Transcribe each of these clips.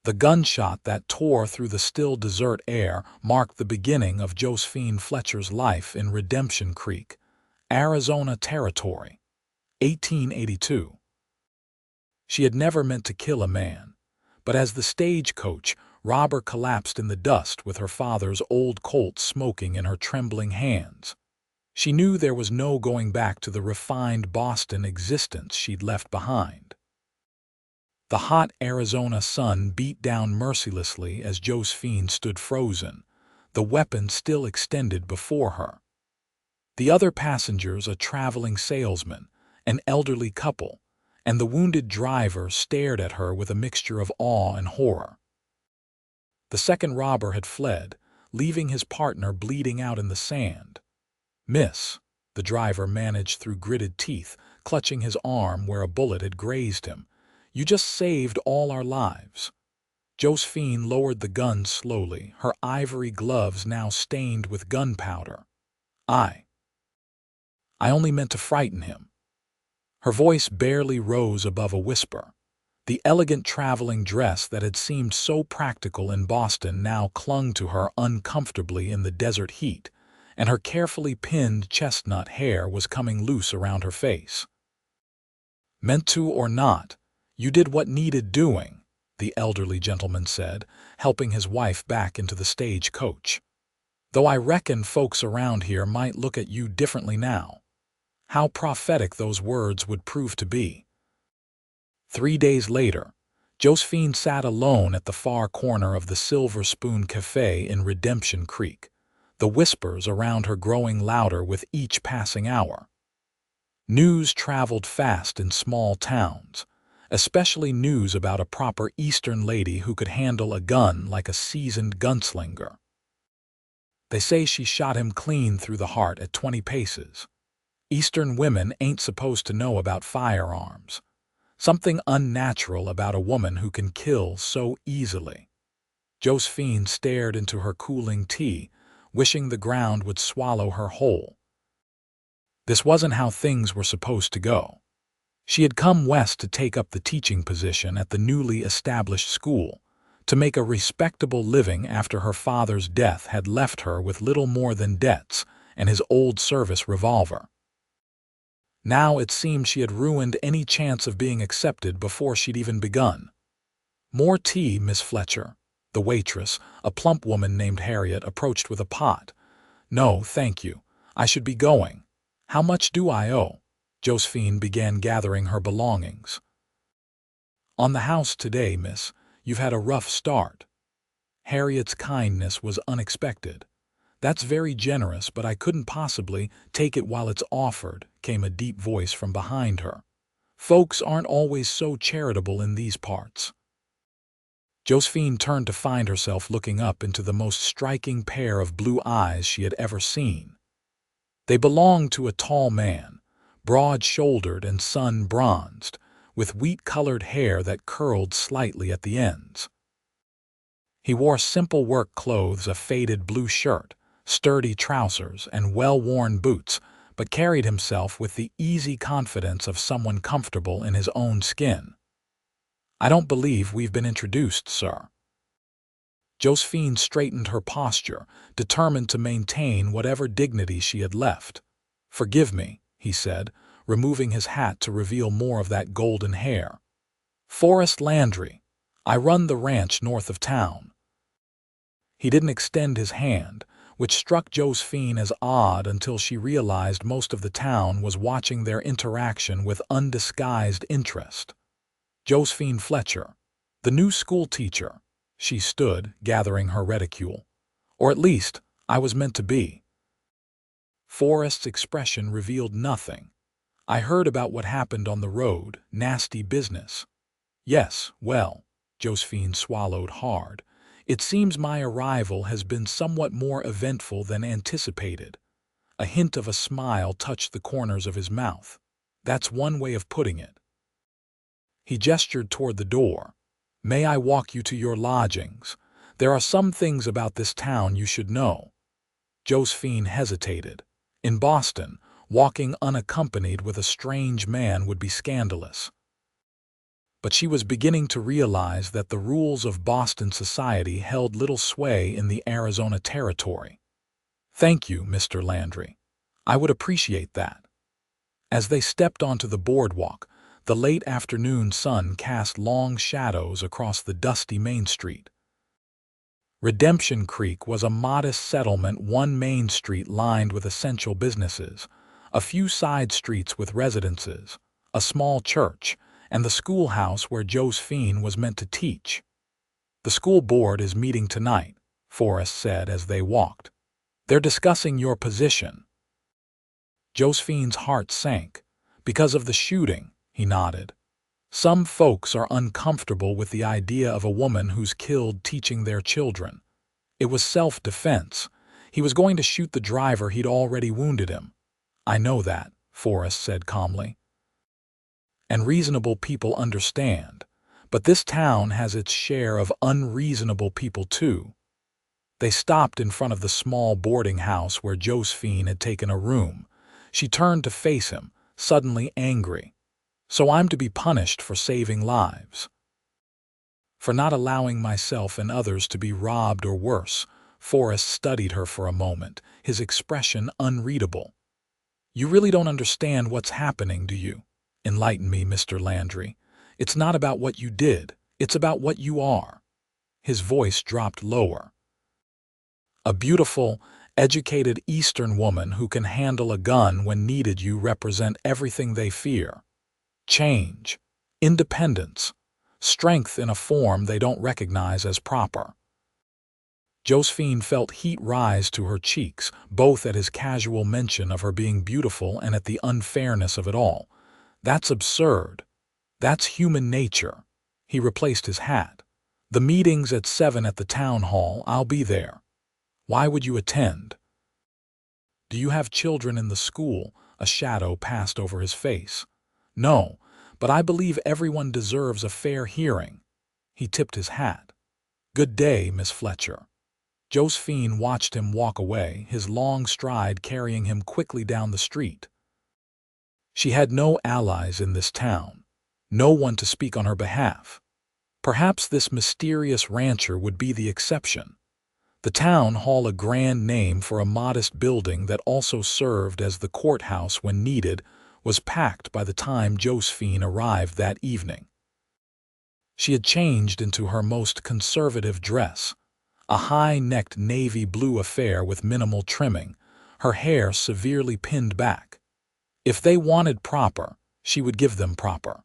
The gunshot that tore through the still desert air marked the beginning of Josephine Fletcher's life in Redemption Creek, Arizona Territory, 1882. She had never meant to kill a man, but as the stagecoach robber collapsed in the dust with her father's old Colt smoking in her trembling hands, she knew there was no going back to the refined Boston existence she'd left behind. The hot Arizona sun beat down mercilessly as Josephine stood frozen, the weapon still extended before her. The other passengers, a traveling salesman, an elderly couple, and the wounded driver, stared at her with a mixture of awe and horror. The second robber had fled, leaving his partner bleeding out in the sand. "Miss," the driver managed through gritted teeth, clutching his arm where a bullet had grazed him, "you just saved all our lives." Josephine lowered the gun slowly, her ivory gloves now stained with gunpowder. I only meant to frighten him." Her voice barely rose above a whisper. The elegant traveling dress that had seemed so practical in Boston now clung to her uncomfortably in the desert heat, and her carefully pinned chestnut hair was coming loose around her face. "Meant to or not, you did what needed doing," the elderly gentleman said, helping his wife back into the stagecoach. "Though I reckon folks around here might look at you differently now." How prophetic those words would prove to be. 3 days later, Josephine sat alone at the far corner of the Silver Spoon Cafe in Redemption Creek, the whispers around her growing louder with each passing hour. News traveled fast in small towns, especially news about a proper Eastern lady who could handle a gun like a seasoned gunslinger. "They say she shot him clean through the heart at 20 paces. Eastern women ain't supposed to know about firearms. Something unnatural about a woman who can kill so easily." Josephine stared into her cooling tea, wishing the ground would swallow her whole. This wasn't how things were supposed to go. She had come west to take up the teaching position at the newly established school, to make a respectable living after her father's death had left her with little more than debts and his old service revolver. Now it seemed she had ruined any chance of being accepted before she'd even begun. "More tea, Miss Fletcher?" The waitress, a plump woman named Harriet, approached with a pot. "No, thank you. I should be going." "How much do I owe?" Josephine began gathering her belongings. "On the house today, miss. You've had a rough start." Harriet's kindness was unexpected. "That's very generous, but I couldn't possibly take it while it's offered," came a deep voice from behind her. "Folks aren't always so charitable in these parts." Josephine turned to find herself looking up into the most striking pair of blue eyes she had ever seen. They belonged to a tall man, broad-shouldered and sun-bronzed, with wheat-colored hair that curled slightly at the ends. He wore simple work clothes, a faded blue shirt, sturdy trousers, and well-worn boots, but carried himself with the easy confidence of someone comfortable in his own skin. "I don't believe we've been introduced, sir." Josephine straightened her posture, determined to maintain whatever dignity she had left. "Forgive me," he said, removing his hat to reveal more of that golden hair. "Forrest Landry. I run the ranch north of town." He didn't extend his hand, which struck Josephine as odd until she realized most of the town was watching their interaction with undisguised interest. "Josephine Fletcher, the new schoolteacher," she stood, gathering her reticule. "Or at least, I was meant to be." Forrest's expression revealed nothing. "I heard about what happened on the road, nasty business." "Yes, well," Josephine swallowed hard. "It seems my arrival has been somewhat more eventful than anticipated." A hint of a smile touched the corners of his mouth. "That's one way of putting it." He gestured toward the door. "May I walk you to your lodgings? There are some things about this town you should know." Josephine hesitated. In Boston, walking unaccompanied with a strange man would be scandalous. but she was beginning to realize that the rules of Boston society held little sway in the Arizona territory. "Thank you, Mr. Landry. I would appreciate that." As they stepped onto the boardwalk, the late afternoon sun cast long shadows across the dusty Main Street. Redemption Creek was a modest settlement, one main street lined with essential businesses, a few side streets with residences, a small church, and the schoolhouse where Josephine was meant to teach. "The school board is meeting tonight," Forrest said as they walked. "They're discussing your position." Josephine's heart sank. "Because of the shooting," he nodded. "Some folks are uncomfortable with the idea of a woman who's killed teaching their children. It was self-defense. He was going to shoot the driver, he'd already wounded him." "I know that," Forrest said calmly. "And reasonable people understand. But this town has its share of unreasonable people too." They stopped in front of the small boarding house where Josephine had taken a room. She turned to face him, suddenly angry. "So I'm to be punished for saving lives? For not allowing myself and others to be robbed or worse?" Forrest studied her for a moment, his expression unreadable. "You really don't understand what's happening, do you? Enlighten me, Mr. Landry. It's not about what you did, it's about what you are." His voice dropped lower. "A beautiful, educated Eastern woman who can handle a gun when needed. You represent everything they fear. Change, independence, strength in a form they don't recognize as proper." Josephine felt heat rise to her cheeks, both at his casual mention of her being beautiful and at the unfairness of it all. "That's absurd. That's human nature." He replaced his hat. "The meeting's at 7 at the town hall. I'll be there." "Why would you attend?" "Do you have children in the school?" A shadow passed over his face. "No, but I believe everyone deserves a fair hearing." He tipped his hat. "Good day, Miss Fletcher." Josephine watched him walk away, his long stride carrying him quickly down the street. She had no allies in this town, no one to speak on her behalf. Perhaps this mysterious rancher would be the exception. The town hall, a grand name for a modest building that also served as the courthouse when needed, was packed by the time Josephine arrived that evening. She had changed into her most conservative dress, a high-necked navy blue affair with minimal trimming, her hair severely pinned back. If they wanted proper, she would give them proper.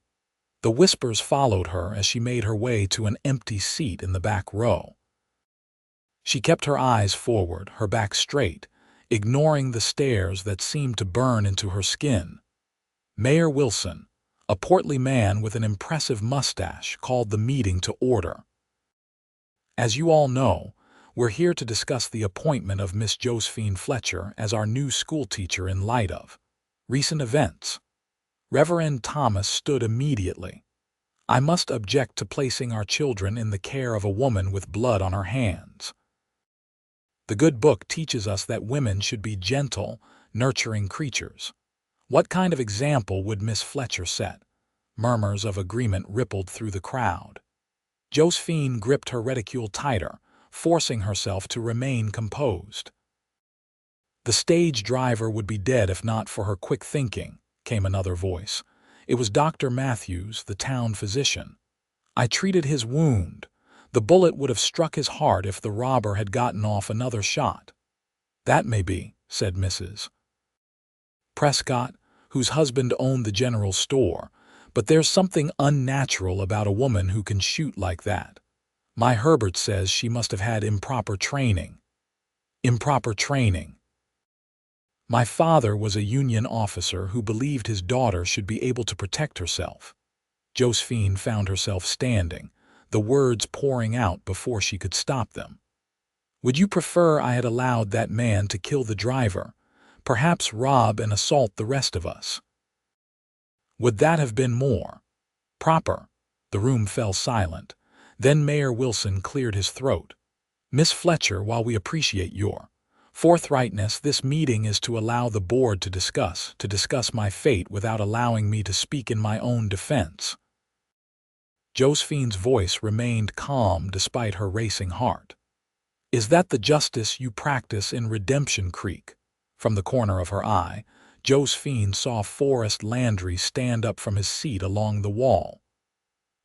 The whispers followed her as she made her way to an empty seat in the back row. She kept her eyes forward, her back straight, ignoring the stares that seemed to burn into her skin. Mayor Wilson, a portly man with an impressive mustache, called the meeting to order. "As you all know, we're here to discuss the appointment of Miss Josephine Fletcher as our new schoolteacher in light of recent events." Reverend Thomas stood immediately. "I must object to placing our children in the care of a woman with blood on her hands. The good book teaches us that women should be gentle, nurturing creatures. What kind of example would Miss Fletcher set?" Murmurs of agreement rippled through the crowd. Josephine gripped her reticule tighter, forcing herself to remain composed. "The stage driver would be dead if not for her quick thinking," came another voice. "It was Dr. Matthews, the town physician. I treated his wound. The bullet would have struck his heart if the robber had gotten off another shot." "That may be," said Mrs. Prescott, whose husband owned the general store, "but there's something unnatural about a woman who can shoot like that. My Herbert says she must have had improper training." "Improper training." "My father was a Union officer who believed his daughter should be able to protect herself." Josephine found herself standing, the words pouring out before she could stop them. "Would you prefer I had allowed that man to kill the driver, perhaps rob and assault the rest of us? Would that have been more proper?" The room fell silent. Then Mayor Wilson cleared his throat. "Miss Fletcher, while we appreciate your forthrightness, this meeting is to allow the board to discuss my fate without allowing me to speak in my own defense." Josephine's voice remained calm despite her racing heart. "Is that the justice you practice in Redemption Creek?" From the corner of her eye, Josephine saw Forrest Landry stand up from his seat along the wall.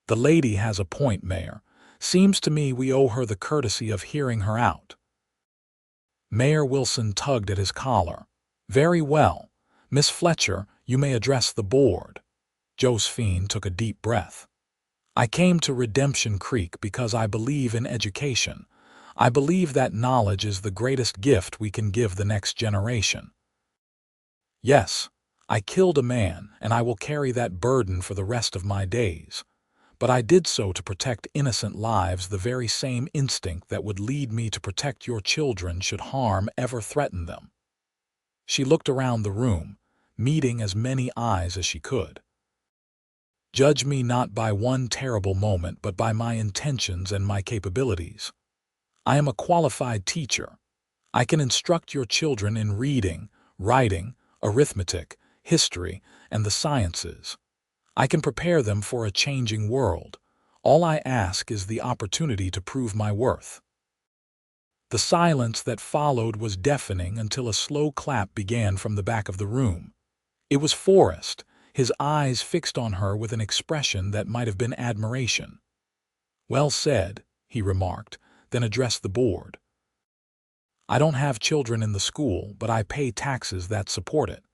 "The lady has a point, Mayor. Seems to me we owe her the courtesy of hearing her out." Mayor Wilson tugged at his collar. "Very well. Miss Fletcher, you may address the board." Josephine took a deep breath. "I came to Redemption Creek because I believe in education. I believe that knowledge is the greatest gift we can give the next generation. Yes, I killed a man, and I will carry that burden for the rest of my days. But I did so to protect innocent lives, the very same instinct that would lead me to protect your children should harm ever threaten them." She looked around the room, meeting as many eyes as she could. "Judge me not by one terrible moment, but by my intentions and my capabilities. I am a qualified teacher. I can instruct your children in reading, writing, arithmetic, history, and the sciences. I can prepare them for a changing world. All I ask is the opportunity to prove my worth." The silence that followed was deafening until a slow clap began from the back of the room. It was Forrest, his eyes fixed on her with an expression that might have been admiration. "Well said," he remarked, then addressed the board. "I don't have children in the school, but I pay taxes that support it.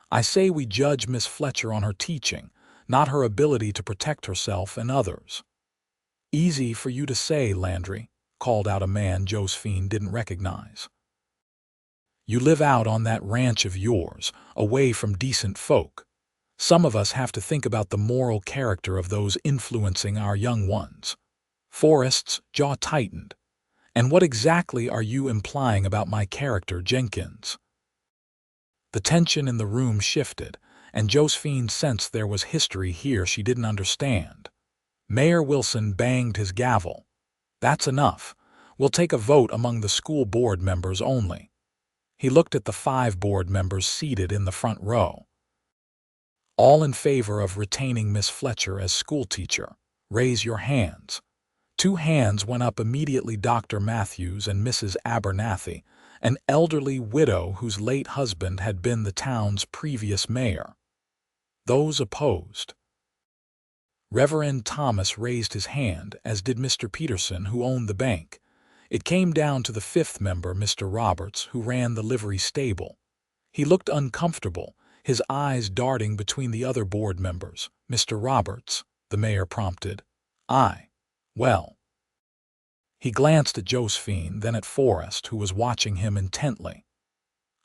I say we judge Miss Fletcher on her teaching, not her ability to protect herself and others." "Easy for you to say, Landry," called out a man Josephine didn't recognize. "You live out on that ranch of yours, away from decent folk. Some of us have to think about the moral character of those influencing our young ones." Forrest's jaw tightened. "And what exactly are you implying about my character, Jenkins?" The tension in the room shifted, and Josephine sensed there was history here she didn't understand. Mayor Wilson banged his gavel. "That's enough. We'll take a vote among the school board members only." He looked at the 5 board members seated in the front row. "All in favor of retaining Miss Fletcher as schoolteacher, raise your hands." 2 hands went up immediately. Dr. Matthews and Mrs. Abernathy, an elderly widow whose late husband had been the town's previous mayor. Those opposed? Reverend Thomas raised his hand, as did Mr. Peterson, who owned the bank. It came down to the 5th member, Mr. Roberts, who ran the livery stable. He looked uncomfortable, his eyes darting between the other board members. "Mr. Roberts," the mayor prompted. "Aye. Well." He glanced at Josephine, then at Forrest, who was watching him intently.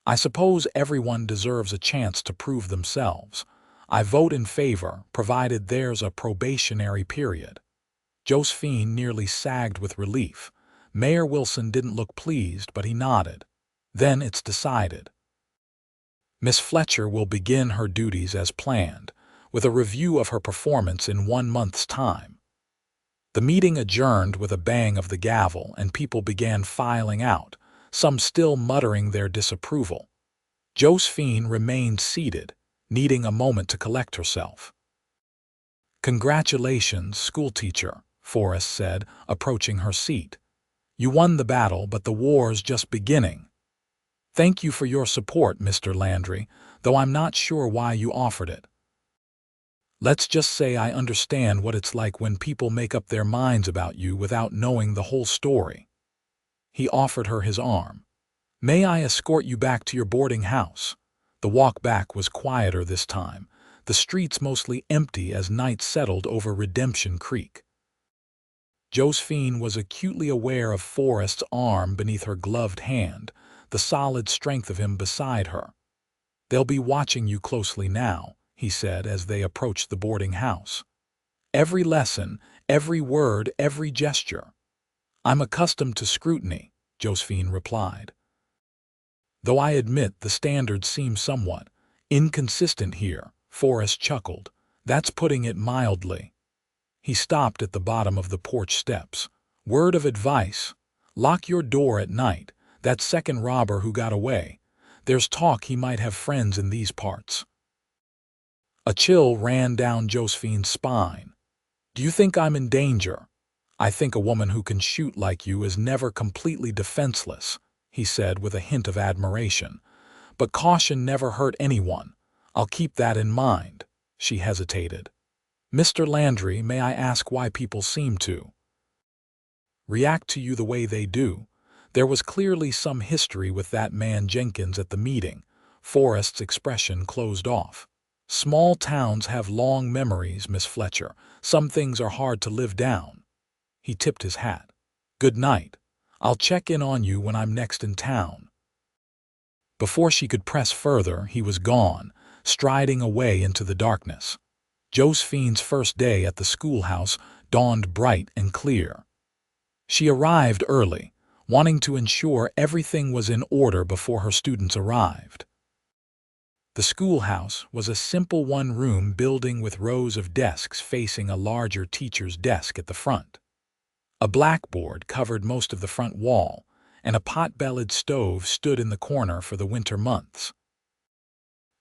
"I suppose everyone deserves a chance to prove themselves. I vote in favor, provided there's a probationary period." Josephine nearly sagged with relief. Mayor Wilson didn't look pleased, but he nodded. "Then it's decided. Miss Fletcher will begin her duties as planned, with a review of her performance in 1 month's time." The meeting adjourned with a bang of the gavel, and people began filing out, some still muttering their disapproval. Josephine remained seated, needing a moment to collect herself. "Congratulations, schoolteacher," Forrest said, approaching her seat. "You won the battle, but the war's just beginning." "Thank you for your support, Mr. Landry, though I'm not sure why you offered it. Let's just say I understand what it's like when people make up their minds about you without knowing the whole story." He offered her his arm. "May I escort you back to your boarding house?" The walk back was quieter this time, the streets mostly empty as night settled over Redemption Creek. Josephine was acutely aware of Forrest's arm beneath her gloved hand, the solid strength of him beside her. "They'll be watching you closely now," he said as they approached the boarding house. "Every lesson, every word, every gesture." "I'm accustomed to scrutiny," Josephine replied. "Though I admit the standards seem somewhat inconsistent here," Forrest chuckled. "That's putting it mildly." He stopped at the bottom of the porch steps. "Word of advice: lock your door at night. That second robber who got away, there's talk he might have friends in these parts." A chill ran down Josephine's spine. Do you think I'm in danger? I think a woman who can shoot like you is never completely defenseless, he said with a hint of admiration. But caution never hurt anyone. I'll keep that in mind. She hesitated. Mr. Landry, may I ask why people seem to react to you the way they do? There was clearly some history with that man Jenkins at the meeting. Forrest's expression closed off. Small towns have long memories, Miss Fletcher. Some things are hard to live down. He tipped his hat. Good night. I'll check in on you when I'm next in town. Before she could press further, he was gone, striding away into the darkness. Josephine's first day at the schoolhouse dawned bright and clear. She arrived early, wanting to ensure everything was in order before her students arrived. The schoolhouse was a simple one-room building with rows of desks facing a larger teacher's desk at the front. A blackboard covered most of the front wall, and a pot-bellied stove stood in the corner for the winter months.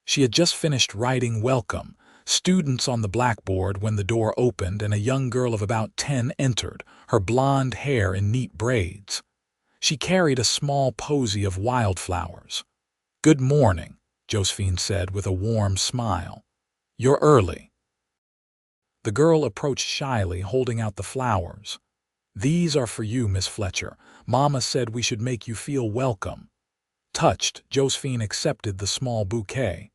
She had just finished writing "Welcome" students on the blackboard when the door opened and a young girl of about 10 entered, her blonde hair in neat braids. She carried a small posy of wildflowers. "Good morning," Josephine said with a warm smile. "You're early." The girl approached shyly, holding out the flowers. "These are for you, Miss Fletcher. Mama said we should make you feel welcome." Touched, Josephine accepted the small bouquet.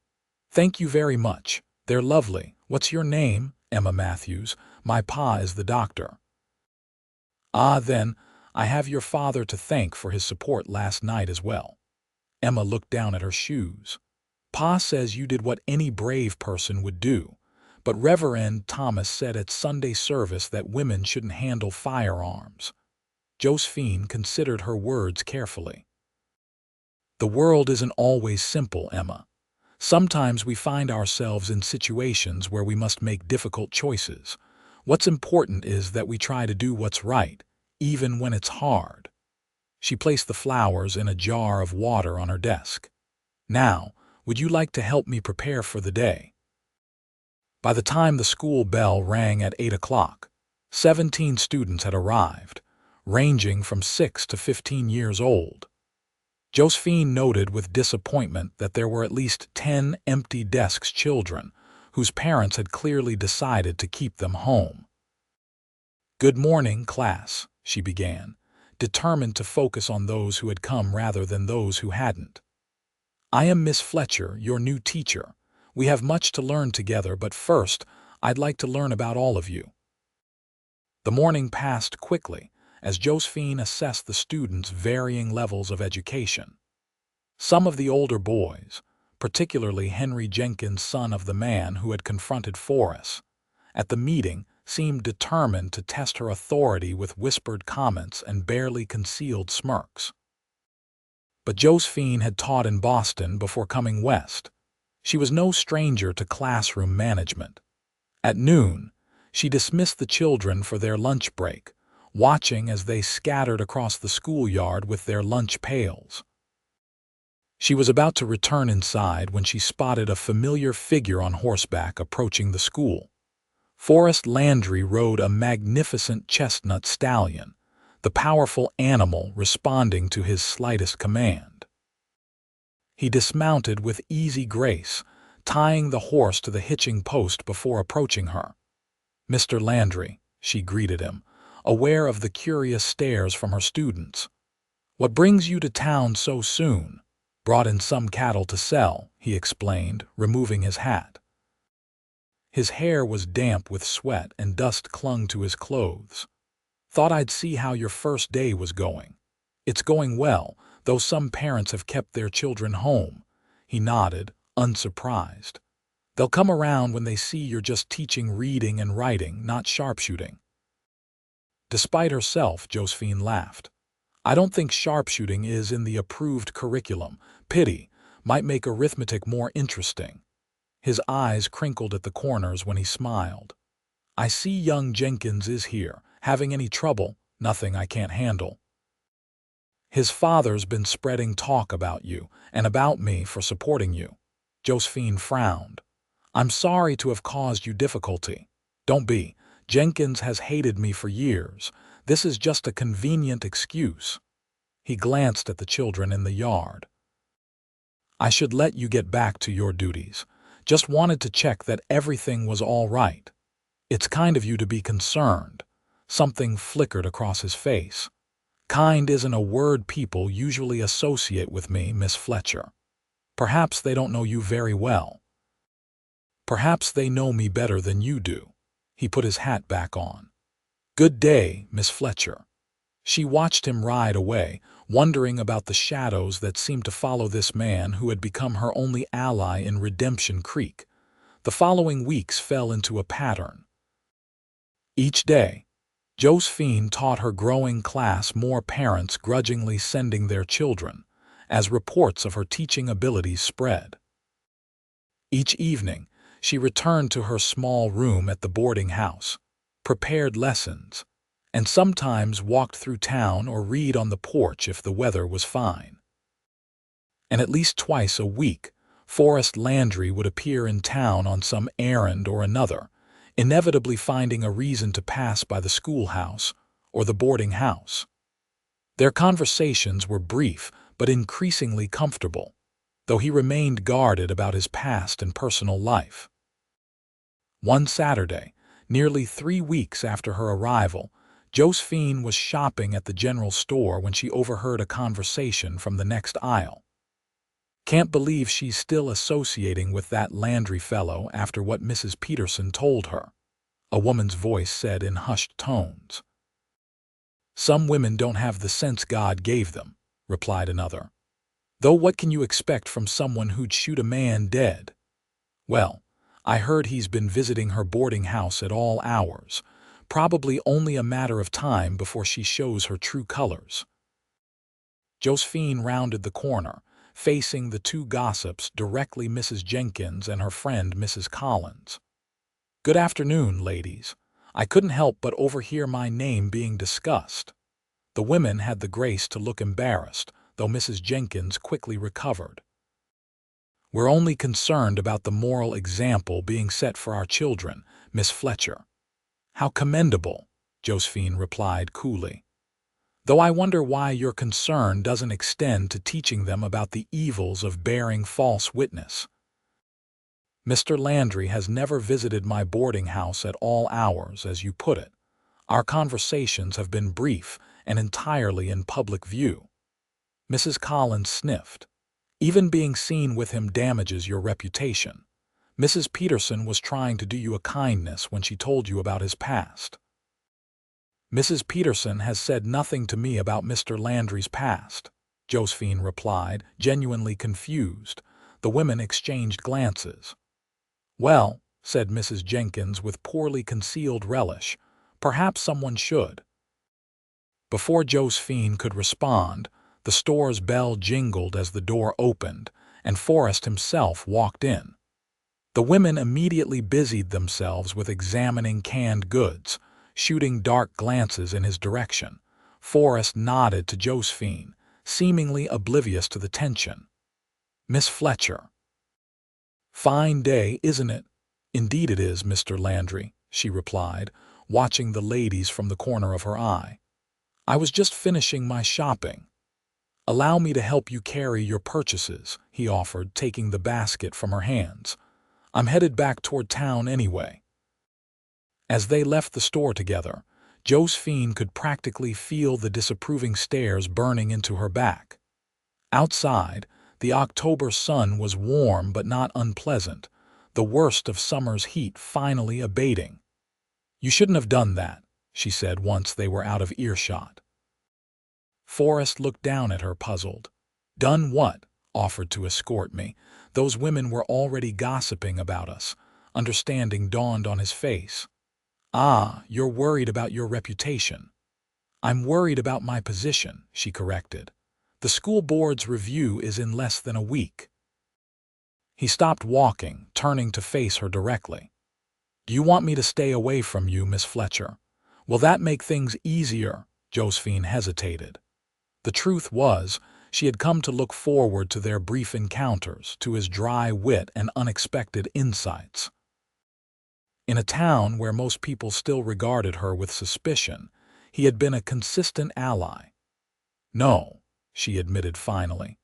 "Thank you very much. They're lovely. What's your name?" "Emma Matthews. My pa is the doctor." "Ah, then, I have your father to thank for his support last night as well." Emma looked down at her shoes. "Pa says you did what any brave person would do, but Reverend Thomas said at Sunday service that women shouldn't handle firearms." Josephine considered her words carefully. "The world isn't always simple, Emma. Sometimes we find ourselves in situations where we must make difficult choices. What's important is that we try to do what's right, even when it's hard." She placed the flowers in a jar of water on her desk. "Now, would you like to help me prepare for the day?" By the time the school bell rang at 8 o'clock, 17 students had arrived, ranging from 6 to 15 years old. Josephine noted with disappointment that there were at least 10 empty desks, children whose parents had clearly decided to keep them home. "Good morning, class," she began, determined to focus on those who had come rather than those who hadn't. "I am Miss Fletcher, your new teacher. We have much to learn together, but first, I'd like to learn about all of you." The morning passed quickly as Josephine assessed the students' varying levels of education. Some of the older boys, particularly Henry Jenkins, son of the man who had confronted Forrest at the meeting, seemed determined to test her authority with whispered comments and barely concealed smirks. But Josephine had taught in Boston before coming west. She was no stranger to classroom management. At noon, she dismissed the children for their lunch break, watching as they scattered across the schoolyard with their lunch pails. She was about to return inside when she spotted a familiar figure on horseback approaching the school. Forrest Landry rode a magnificent chestnut stallion, the powerful animal responding to his slightest command. He dismounted with easy grace, tying the horse to the hitching post before approaching her. "Mr. Landry," she greeted him, aware of the curious stares from her students. "What brings you to town so soon?" "Brought in some cattle to sell," he explained, removing his hat. His hair was damp with sweat and dust clung to his clothes. "Thought I'd see how your first day was going." "It's going well, though some parents have kept their children home." He nodded, unsurprised. "They'll come around when they see you're just teaching reading and writing, not sharpshooting." Despite herself, Josephine laughed. "I don't think sharpshooting is in the approved curriculum. Pity, might make arithmetic more interesting." His eyes crinkled at the corners when he smiled. "I see young Jenkins is here. Having any trouble?" "Nothing I can't handle." "His father's been spreading talk about you and about me for supporting you." Josephine frowned. "I'm sorry to have caused you difficulty." "Don't be. Jenkins has hated me for years. This is just a convenient excuse." He glanced at the children in the yard. "I should let you get back to your duties. Just wanted to check that everything was all right." "It's kind of you to be concerned." Something flickered across his face. "Kind isn't a word people usually associate with me, Miss Fletcher. Perhaps they don't know you very well." "Perhaps they know me better than you do." He put his hat back on. "Good day, Miss Fletcher." She watched him ride away, wondering about the shadows that seemed to follow this man who had become her only ally in Redemption Creek. The following weeks fell into a pattern. Each day, Josephine taught her growing class, more parents grudgingly sending their children, as reports of her teaching abilities spread. Each evening, she returned to her small room at the boarding house, prepared lessons, and sometimes walked through town or read on the porch if the weather was fine. And at least twice a week, Forrest Landry would appear in town on some errand or another, inevitably finding a reason to pass by the schoolhouse or the boarding house. Their conversations were brief but increasingly comfortable, though he remained guarded about his past and personal life. One Saturday, nearly 3 weeks after her arrival, Josephine was shopping at the general store when she overheard a conversation from the next aisle. "Can't believe she's still associating with that Landry fellow after what Mrs. Peterson told her," a woman's voice said in hushed tones. "Some women don't have the sense God gave them," replied another. "Though what can you expect from someone who'd shoot a man dead?" "Well, I heard he's been visiting her boarding house at all hours. Probably only a matter of time before she shows her true colors." Josephine rounded the corner, facing the two gossips, directly Mrs. Jenkins and her friend Mrs. Collins. "Good afternoon, ladies. I couldn't help but overhear my name being discussed." The women had the grace to look embarrassed, though Mrs. Jenkins quickly recovered. "We're only concerned about the moral example being set for our children, Miss Fletcher." "How commendable," Josephine replied coolly. "Though I wonder why your concern doesn't extend to teaching them about the evils of bearing false witness." "Mr. Landry has never visited my boarding house at all hours, as you put it. Our conversations have been brief and entirely in public view." Mrs. Collins sniffed. "Even being seen with him damages your reputation. Mrs. Peterson was trying to do you a kindness when she told you about his past." "Mrs. Peterson has said nothing to me about Mr. Landry's past," Josephine replied, genuinely confused. The women exchanged glances. "Well," said Mrs. Jenkins with poorly concealed relish, "perhaps someone should." Before Josephine could respond, the store's bell jingled as the door opened, and Forrest himself walked in. The women immediately busied themselves with examining canned goods, shooting dark glances in his direction. Forrest nodded to Josephine, seemingly oblivious to the tension. "Miss Fletcher." "Fine day, isn't it?" "Indeed it is, Mr. Landry," she replied, watching the ladies from the corner of her eye. "I was just finishing my shopping." "Allow me to help you carry your purchases," he offered, taking the basket from her hands. "I'm headed back toward town anyway." As they left the store together, Josephine could practically feel the disapproving stares burning into her back. Outside, the October sun was warm but not unpleasant, the worst of summer's heat finally abating. "You shouldn't have done that," she said once they were out of earshot. Forrest looked down at her, puzzled. "Done what?" "Offered to escort me. Those women were already gossiping about us." Understanding dawned on his face. "Ah, you're worried about your reputation." "I'm worried about my position," she corrected. "The school board's review is in less than a week." He stopped walking, turning to face her directly. "Do you want me to stay away from you, Miss Fletcher? Will that make things easier?" Josephine hesitated. The truth was, she had come to look forward to their brief encounters, to his dry wit and unexpected insights. In a town where most people still regarded her with suspicion, he had been a consistent ally. "No," she admitted finally,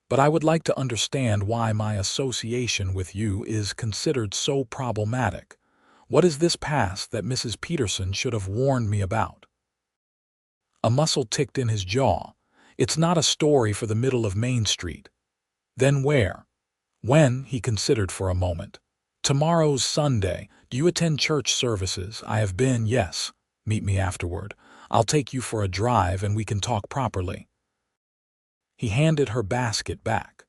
"but I would like to understand why my association with you is considered so problematic. What is this past that Mrs. Peterson should have warned me about?" A muscle ticked in his jaw. "It's not a story for the middle of Main Street." "Then where?" "When?" He considered for a moment. "Tomorrow's Sunday. Do you attend church services?" "I have been, yes." "Meet me afterward. I'll take you for a drive and we can talk properly." He handed her basket back.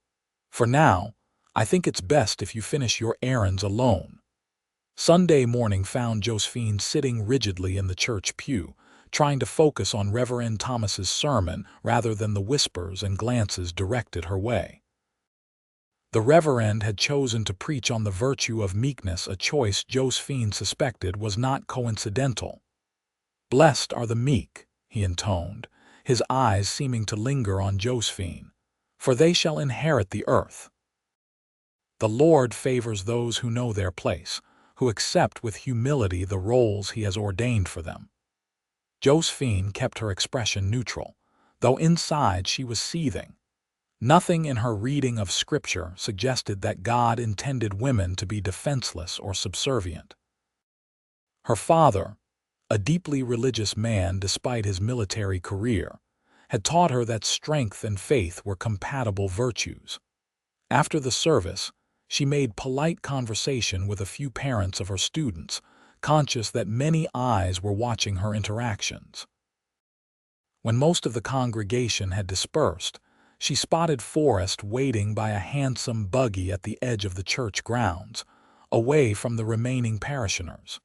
"For now, I think it's best if you finish your errands alone." Sunday morning found Josephine sitting rigidly in the church pew, trying to focus on Reverend Thomas's sermon rather than the whispers and glances directed her way. The Reverend had chosen to preach on the virtue of meekness, a choice Josephine suspected was not coincidental. "Blessed are the meek," he intoned, his eyes seeming to linger on Josephine, "for they shall inherit the earth." The Lord favors those who know their place, who accept with humility the roles he has ordained for them. Josephine kept her expression neutral, though inside she was seething. Nothing in her reading of Scripture suggested that God intended women to be defenseless or subservient. Her father, a deeply religious man despite his military career, had taught her that strength and faith were compatible virtues. After the service, she made polite conversation with a few parents of her students, conscious that many eyes were watching her interactions. When most of the congregation had dispersed, she spotted Forrest waiting by a handsome buggy at the edge of the church grounds, away from the remaining parishioners.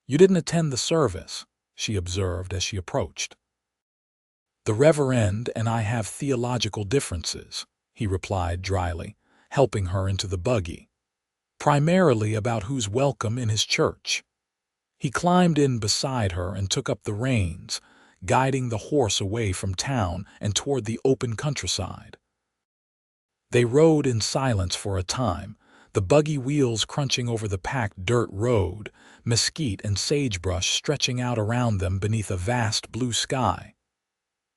"You didn't attend the service," she observed as she approached. "The Reverend and I have theological differences," he replied dryly, helping her into the buggy. "Primarily about who's welcome in his church." He climbed in beside her and took up the reins, guiding the horse away from town and toward the open countryside. They rode in silence for a time, the buggy wheels crunching over the packed dirt road, mesquite and sagebrush stretching out around them beneath a vast blue sky.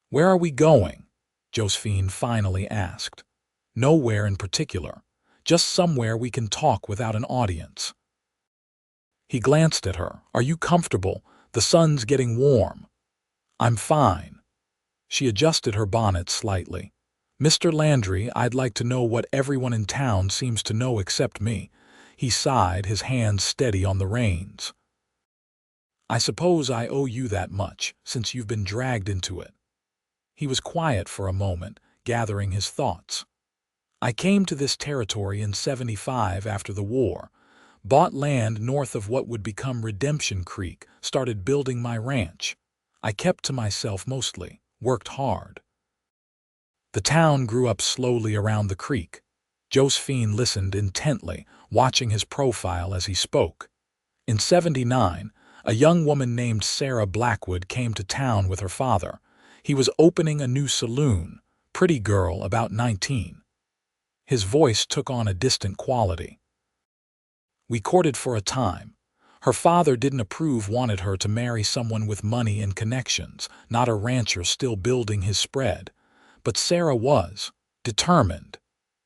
"Where are we going?" Josephine finally asked. "Nowhere in particular, just somewhere we can talk without an audience." He glanced at her. "Are you comfortable? The sun's getting warm." "I'm fine." She adjusted her bonnet slightly. "Mr. Landry, I'd like to know what everyone in town seems to know except me." He sighed, his hands steady on the reins. "I suppose I owe you that much, since you've been dragged into it." He was quiet for a moment, gathering his thoughts. "I came to this territory in '75 after the war, bought land north of what would become Redemption Creek, started building my ranch. I kept to myself mostly, worked hard." The town grew up slowly around the creek. Josephine listened intently, watching his profile as he spoke. In '79, a young woman named Sarah Blackwood came to town with her father. He was opening a new saloon, pretty girl about 19. His voice took on a distant quality. "We courted for a time. Her father didn't approve, wanted her to marry someone with money and connections, not a rancher still building his spread. But Sarah was determined."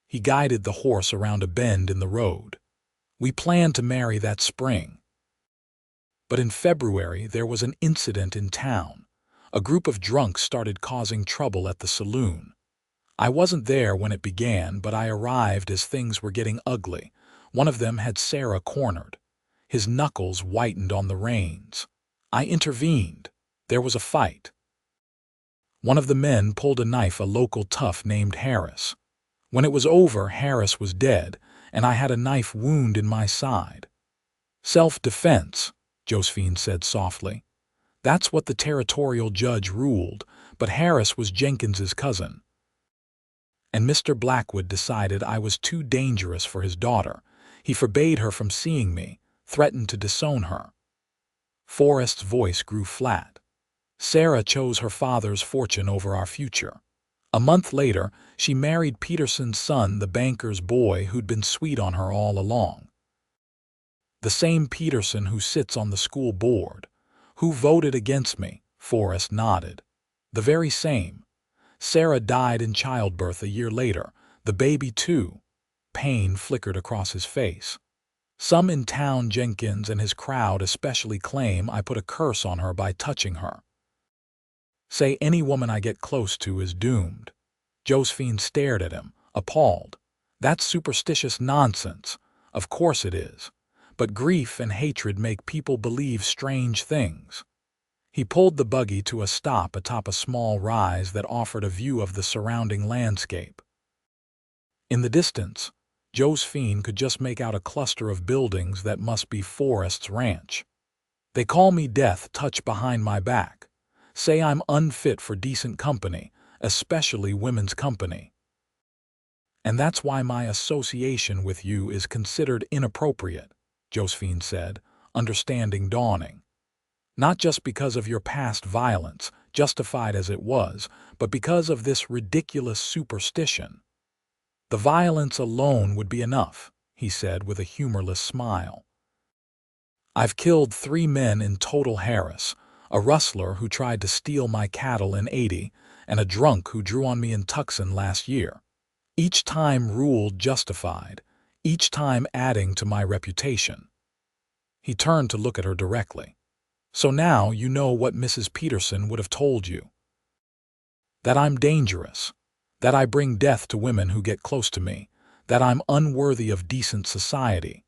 He guided the horse around a bend in the road. "We planned to marry that spring." But in February there was an incident in town. A group of drunks started causing trouble at the saloon. I wasn't there when it began, but I arrived as things were getting ugly. One of them had Sarah cornered. His knuckles whitened on the reins. I intervened. There was a fight. One of the men pulled a knife, a local tough named Harris. When it was over, Harris was dead, and I had a knife wound in my side. "Self-defense," Josephine said softly. "That's what the territorial judge ruled, but Harris was Jenkins's cousin. And Mr. Blackwood decided I was too dangerous for his daughter. He forbade her from seeing me, threatened to disown her." Forrest's voice grew flat. "Sarah chose her father's fortune over our future. A month later, she married Peterson's son, the banker's boy who'd been sweet on her all along." The same Peterson who sits on the school board. Who voted against me? Forrest nodded. The very same. Sarah died in childbirth a year later. The baby too. Pain flickered across his face. Some in town, Jenkins and his crowd especially, claim I put a curse on her by touching her. Say any woman I get close to is doomed. Josephine stared at him, appalled. That's superstitious nonsense. Of course it is. But grief and hatred make people believe strange things. He pulled the buggy to a stop atop a small rise that offered a view of the surrounding landscape. In the distance, Josephine could just make out a cluster of buildings that must be Forrest's ranch. They call me Death Touch behind my back. Say I'm unfit for decent company, especially women's company. And that's why my association with you is considered inappropriate, Josephine said, understanding dawning. Not just because of your past violence, justified as it was, but because of this ridiculous superstition. The violence alone would be enough, he said with a humorless smile. I've killed 3 men in total: Harris, a rustler who tried to steal my cattle in '80, and a drunk who drew on me in Tucson last year. Each time ruled justified, each time adding to my reputation. He turned to look at her directly. So now you know what Mrs. Peterson would have told you. That I'm dangerous. That I bring death to women who get close to me. That I'm unworthy of decent society.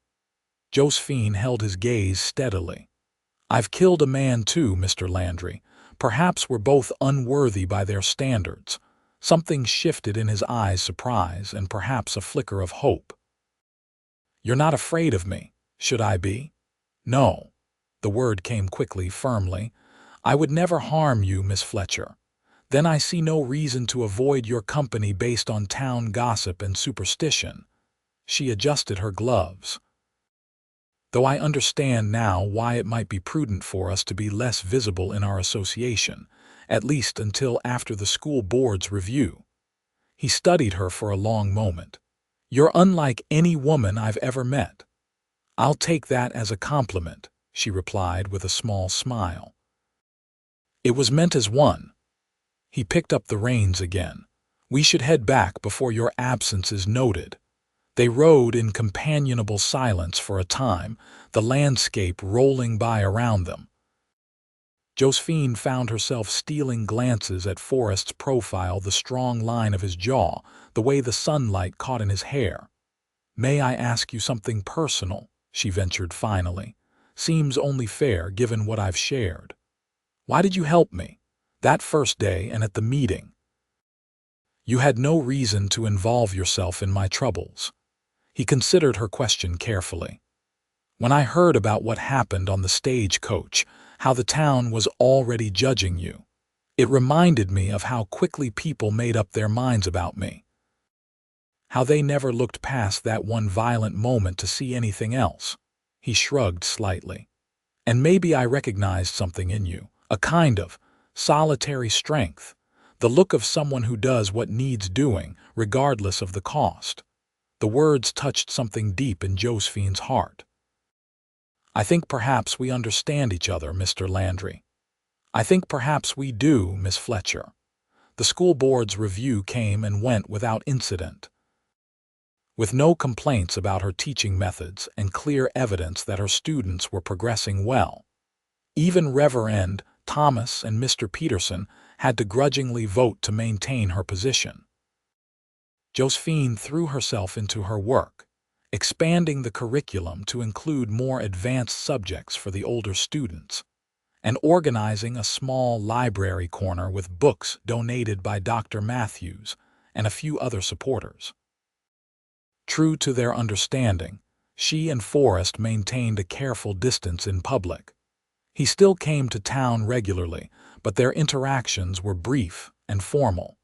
Josephine held his gaze steadily. I've killed a man too, Mr. Landry. Perhaps we're both unworthy by their standards. Something shifted in his eyes, surprise and perhaps a flicker of hope. You're not afraid of me, should I be? No. The word came quickly, firmly. I would never harm you, Miss Fletcher. Then I see no reason to avoid your company based on town gossip and superstition. She adjusted her gloves. Though I understand now why it might be prudent for us to be less visible in our association, at least until after the school board's review. He studied her for a long moment. You're unlike any woman I've ever met. I'll take that as a compliment, she replied with a small smile. It was meant as one. He picked up the reins again. We should head back before your absence is noted. They rode in companionable silence for a time, the landscape rolling by around them. Josephine found herself stealing glances at Forrest's profile, the strong line of his jaw, the way the sunlight caught in his hair. May I ask you something personal? She ventured finally. Seems only fair given what I've shared. Why did you help me? That first day and at the meeting. You had no reason to involve yourself in my troubles. He considered her question carefully. When I heard about what happened on the stagecoach, how the town was already judging you, it reminded me of how quickly people made up their minds about me. How they never looked past that one violent moment to see anything else. He shrugged slightly. And maybe I recognized something in you, a kind of solitary strength, the look of someone who does what needs doing, regardless of the cost. The words touched something deep in Josephine's heart. I think perhaps we understand each other, Mr. Landry. I think perhaps we do, Miss Fletcher. The school board's review came and went without incident, with no complaints about her teaching methods and clear evidence that her students were progressing well. Even Reverend Thomas and Mr. Peterson had to grudgingly vote to maintain her position. Josephine threw herself into her work, expanding the curriculum to include more advanced subjects for the older students, and organizing a small library corner with books donated by Dr. Matthews and a few other supporters. True to their understanding, she and Forrest maintained a careful distance in public. He still came to town regularly, but their interactions were brief and formal.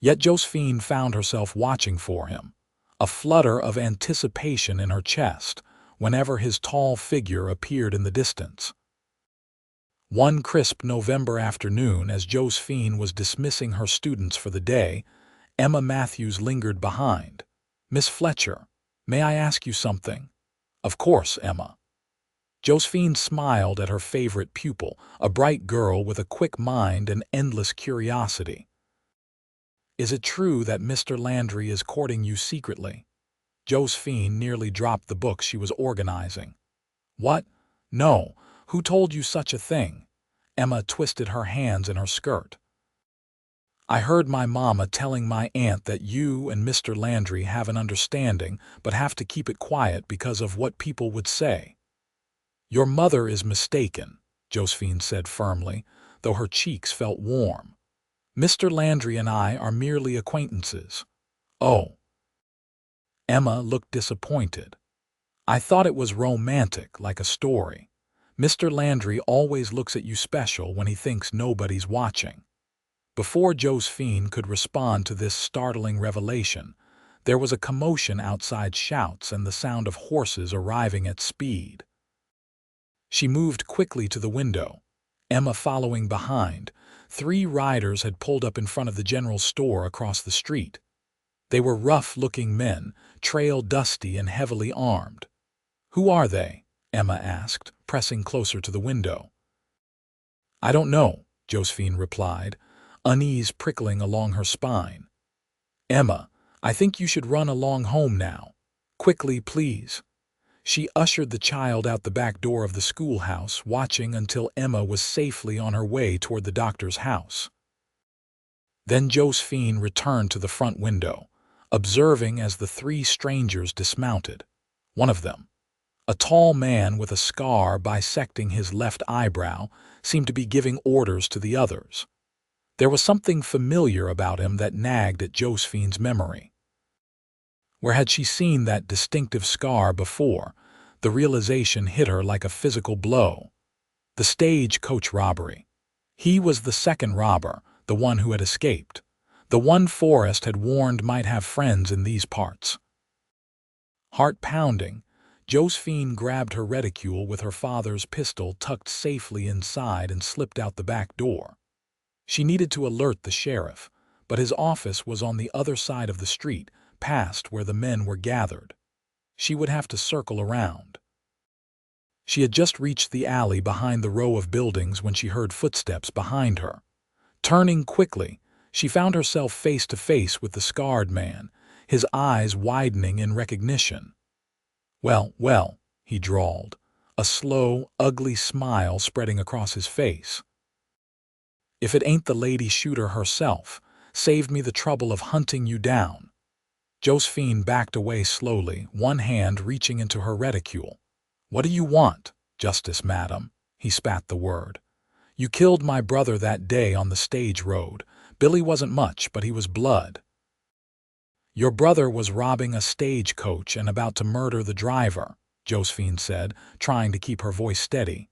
Yet Josephine found herself watching for him, a flutter of anticipation in her chest whenever his tall figure appeared in the distance. One crisp November afternoon, as Josephine was dismissing her students for the day, Emma Matthews lingered behind. Miss Fletcher, may I ask you something? Of course, Emma. Josephine smiled at her favorite pupil, a bright girl with a quick mind and endless curiosity. Is it true that Mr. Landry is courting you secretly? Josephine nearly dropped the book she was organizing. What? No. Who told you such a thing? Emma twisted her hands in her skirt. I heard my mama telling my aunt that you and Mr. Landry have an understanding, but have to keep it quiet because of what people would say. Your mother is mistaken, Josephine said firmly, though her cheeks felt warm. Mr. Landry and I are merely acquaintances. Oh. Emma looked disappointed. I thought it was romantic, like a story. Mr. Landry always looks at you special when he thinks nobody's watching. Before Josephine could respond to this startling revelation, there was a commotion outside, shouts and the sound of horses arriving at speed. She moved quickly to the window, Emma following behind. 3 riders had pulled up in front of the general store across the street. They were rough-looking men, trail dusty and heavily armed. Who are they? Emma asked, pressing closer to the window. I don't know, Josephine replied, unease prickling along her spine. Emma, I think you should run along home now. Quickly, please. She ushered the child out the back door of the schoolhouse, watching until Emma was safely on her way toward the doctor's house. Then Josephine returned to the front window, observing as the 3 strangers dismounted. One of them, a tall man with a scar bisecting his left eyebrow, seemed to be giving orders to the others. There was something familiar about him that nagged at Josephine's memory. Where had she seen that distinctive scar before? The realization hit her like a physical blow. The stagecoach robbery. He was the second robber, the one who had escaped. The one Forrest had warned might have friends in these parts. Heart pounding, Josephine grabbed her reticule with her father's pistol tucked safely inside and slipped out the back door. She needed to alert the sheriff, but his office was on the other side of the street, past where the men were gathered. She would have to circle around. She had just reached the alley behind the row of buildings when she heard footsteps behind her. Turning quickly, she found herself face to face with the scarred man, his eyes widening in recognition. Well, well, he drawled, a slow, ugly smile spreading across his face. If it ain't the lady shooter herself, saved me the trouble of hunting you down. Josephine backed away slowly, one hand reaching into her reticule. What do you want, Justice, madam? He spat the word. You killed my brother that day on the stage road. Billy wasn't much, but he was blood. Your brother was robbing a stagecoach and about to murder the driver, Josephine said, trying to keep her voice steady.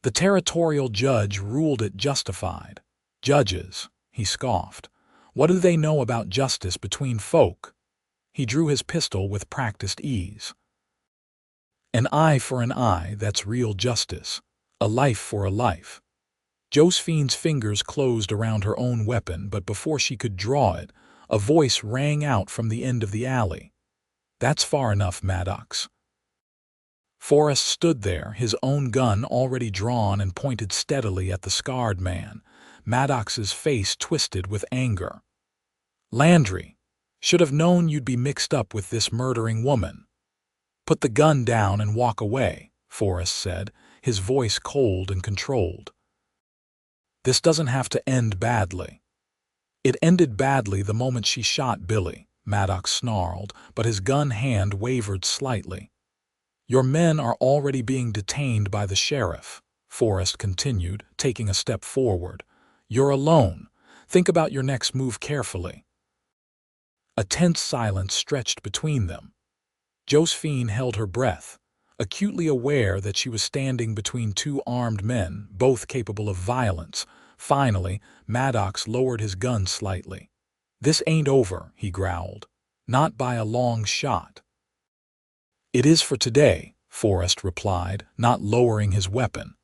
The territorial judge ruled it justified. Judges, he scoffed. What do they know about justice between folk? He drew his pistol with practiced ease. An eye for an eye, that's real justice. A life for a life. Josephine's fingers closed around her own weapon, but before she could draw it, a voice rang out from the end of the alley. That's far enough, Maddox. Forrest stood there, his own gun already drawn and pointed steadily at the scarred man. Maddox's face twisted with anger. Landry, should have known you'd be mixed up with this murdering woman. Put the gun down and walk away, Forrest said, his voice cold and controlled. This doesn't have to end badly. It ended badly the moment she shot Billy, Maddox snarled, but his gun hand wavered slightly. Your men are already being detained by the sheriff, Forrest continued, taking a step forward. You're alone. Think about your next move carefully. A tense silence stretched between them. Josephine held her breath, acutely aware that she was standing between 2 armed men, both capable of violence. Finally, Maddox lowered his gun slightly. This ain't over, he growled. Not by a long shot. It is for today, Forrest replied, not lowering his weapon.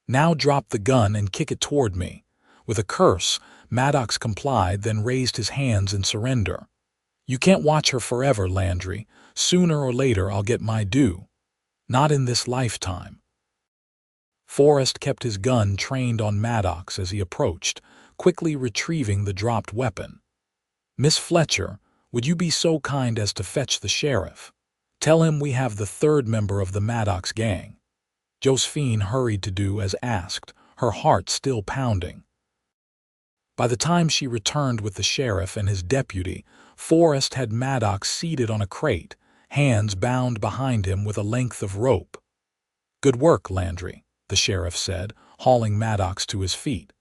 Now drop the gun and kick it toward me. With a curse, Maddox complied, then raised his hands in surrender. You can't watch her forever, Landry. Sooner or later I'll get my due. Not in this lifetime. Forrest kept his gun trained on Maddox as he approached, quickly retrieving the dropped weapon. "Miss Fletcher, would you be so kind as to fetch the sheriff? Tell him we have the third member of the Maddox gang." Josephine hurried to do as asked, her heart still pounding. By the time she returned with the sheriff and his deputy, Forrest had Maddox seated on a crate, hands bound behind him with a length of rope. "Good work, Landry," the sheriff said, hauling Maddox to his feet.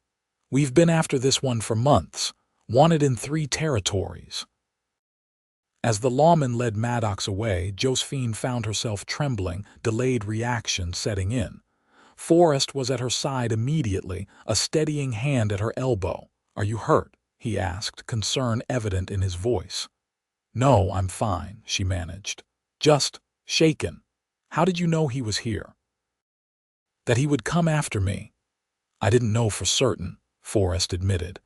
"We've been after this one for months, wanted in 3 territories." As the lawman led Maddox away, Josephine found herself trembling, delayed reaction setting in. Forrest was at her side immediately, a steadying hand at her elbow. "Are you hurt?" he asked, concern evident in his voice. "No, I'm fine," she managed. "Just shaken. How did you know he was here?" "That he would come after me." "I didn't know for certain," Forrest admitted.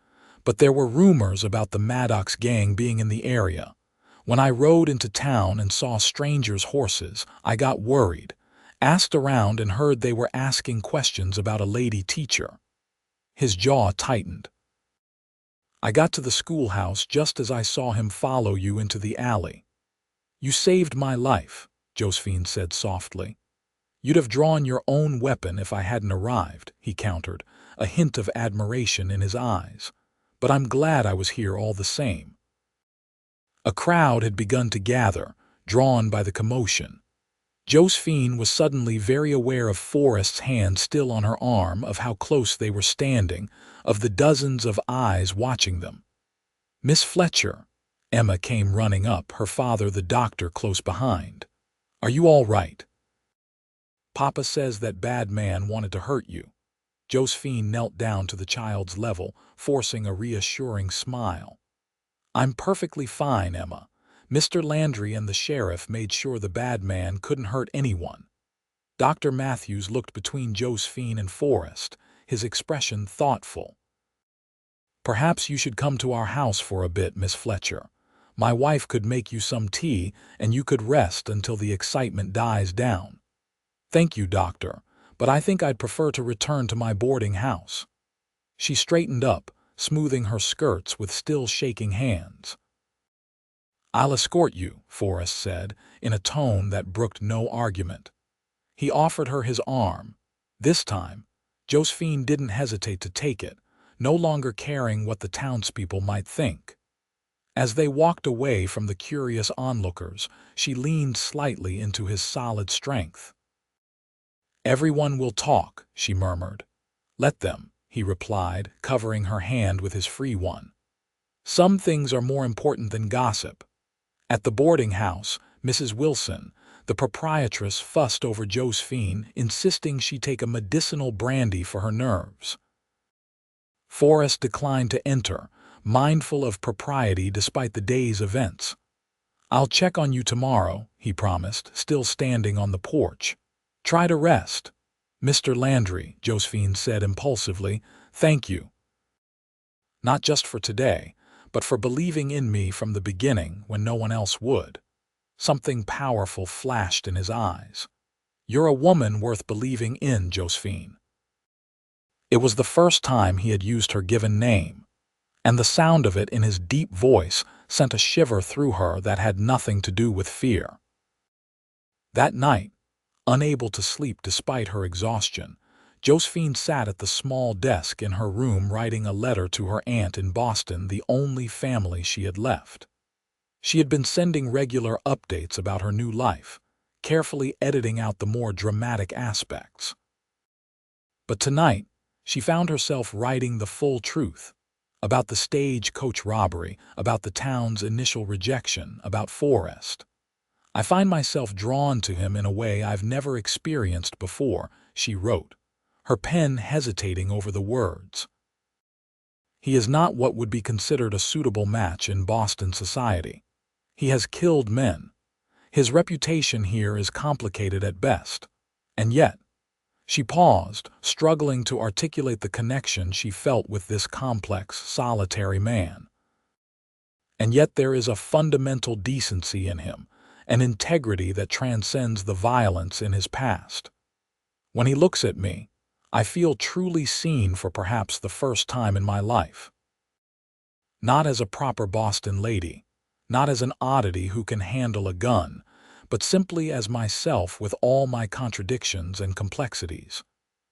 "But there were rumors about the Maddox gang being in the area. When I rode into town and saw strangers' horses, I got worried, asked around and heard they were asking questions about a lady teacher." His jaw tightened. "I got to the schoolhouse just as I saw him follow you into the alley." "You saved my life," Josephine said softly. "You'd have drawn your own weapon if I hadn't arrived," he countered, a hint of admiration in his eyes. "But I'm glad I was here all the same." A crowd had begun to gather, drawn by the commotion. Josephine was suddenly very aware of Forrest's hand still on her arm, of how close they were standing, of the dozens of eyes watching them. "Miss Fletcher," Emma came running up, her father the doctor close behind. "Are you all right? Papa says that bad man wanted to hurt you." Josephine knelt down to the child's level, forcing a reassuring smile. "I'm perfectly fine, Emma. Mr. Landry and the sheriff made sure the bad man couldn't hurt anyone." Dr. Matthews looked between Josephine and Forrest, his expression thoughtful. "Perhaps you should come to our house for a bit, Miss Fletcher. My wife could make you some tea, and you could rest until the excitement dies down." "Thank you, doctor, but I think I'd prefer to return to my boarding house." She straightened up, smoothing her skirts with still shaking hands. "I'll escort you," Forrest said, in a tone that brooked no argument. He offered her his arm. This time, Josephine didn't hesitate to take it, no longer caring what the townspeople might think. As they walked away from the curious onlookers, she leaned slightly into his solid strength. "Everyone will talk," she murmured. "Let them," he replied, covering her hand with his free one. "Some things are more important than gossip." At the boarding house, Mrs. Wilson, the proprietress, fussed over Josephine, insisting she take a medicinal brandy for her nerves. Forrest declined to enter, mindful of propriety despite the day's events. "I'll check on you tomorrow," he promised, still standing on the porch. "Try to rest." "Mr. Landry," Josephine said impulsively, "thank you. Not just for today, but for believing in me from the beginning when no one else would." Something powerful flashed in his eyes. "You're a woman worth believing in, Josephine." It was the first time he had used her given name, and the sound of it in his deep voice sent a shiver through her that had nothing to do with fear. That night, unable to sleep despite her exhaustion, Josephine sat at the small desk in her room writing a letter to her aunt in Boston, the only family she had left. She had been sending regular updates about her new life, carefully editing out the more dramatic aspects. But tonight, she found herself writing the full truth about the stagecoach robbery, about the town's initial rejection, about Forrest. "I find myself drawn to him in a way I've never experienced before," she wrote, her pen hesitating over the words. "He is not what would be considered a suitable match in Boston society. He has killed men. His reputation here is complicated at best. And yet," she paused, struggling to articulate the connection she felt with this complex, solitary man. "And yet there is a fundamental decency in him, an integrity that transcends the violence in his past. When he looks at me, I feel truly seen for perhaps the first time in my life. Not as a proper Boston lady, not as an oddity who can handle a gun, but simply as myself with all my contradictions and complexities.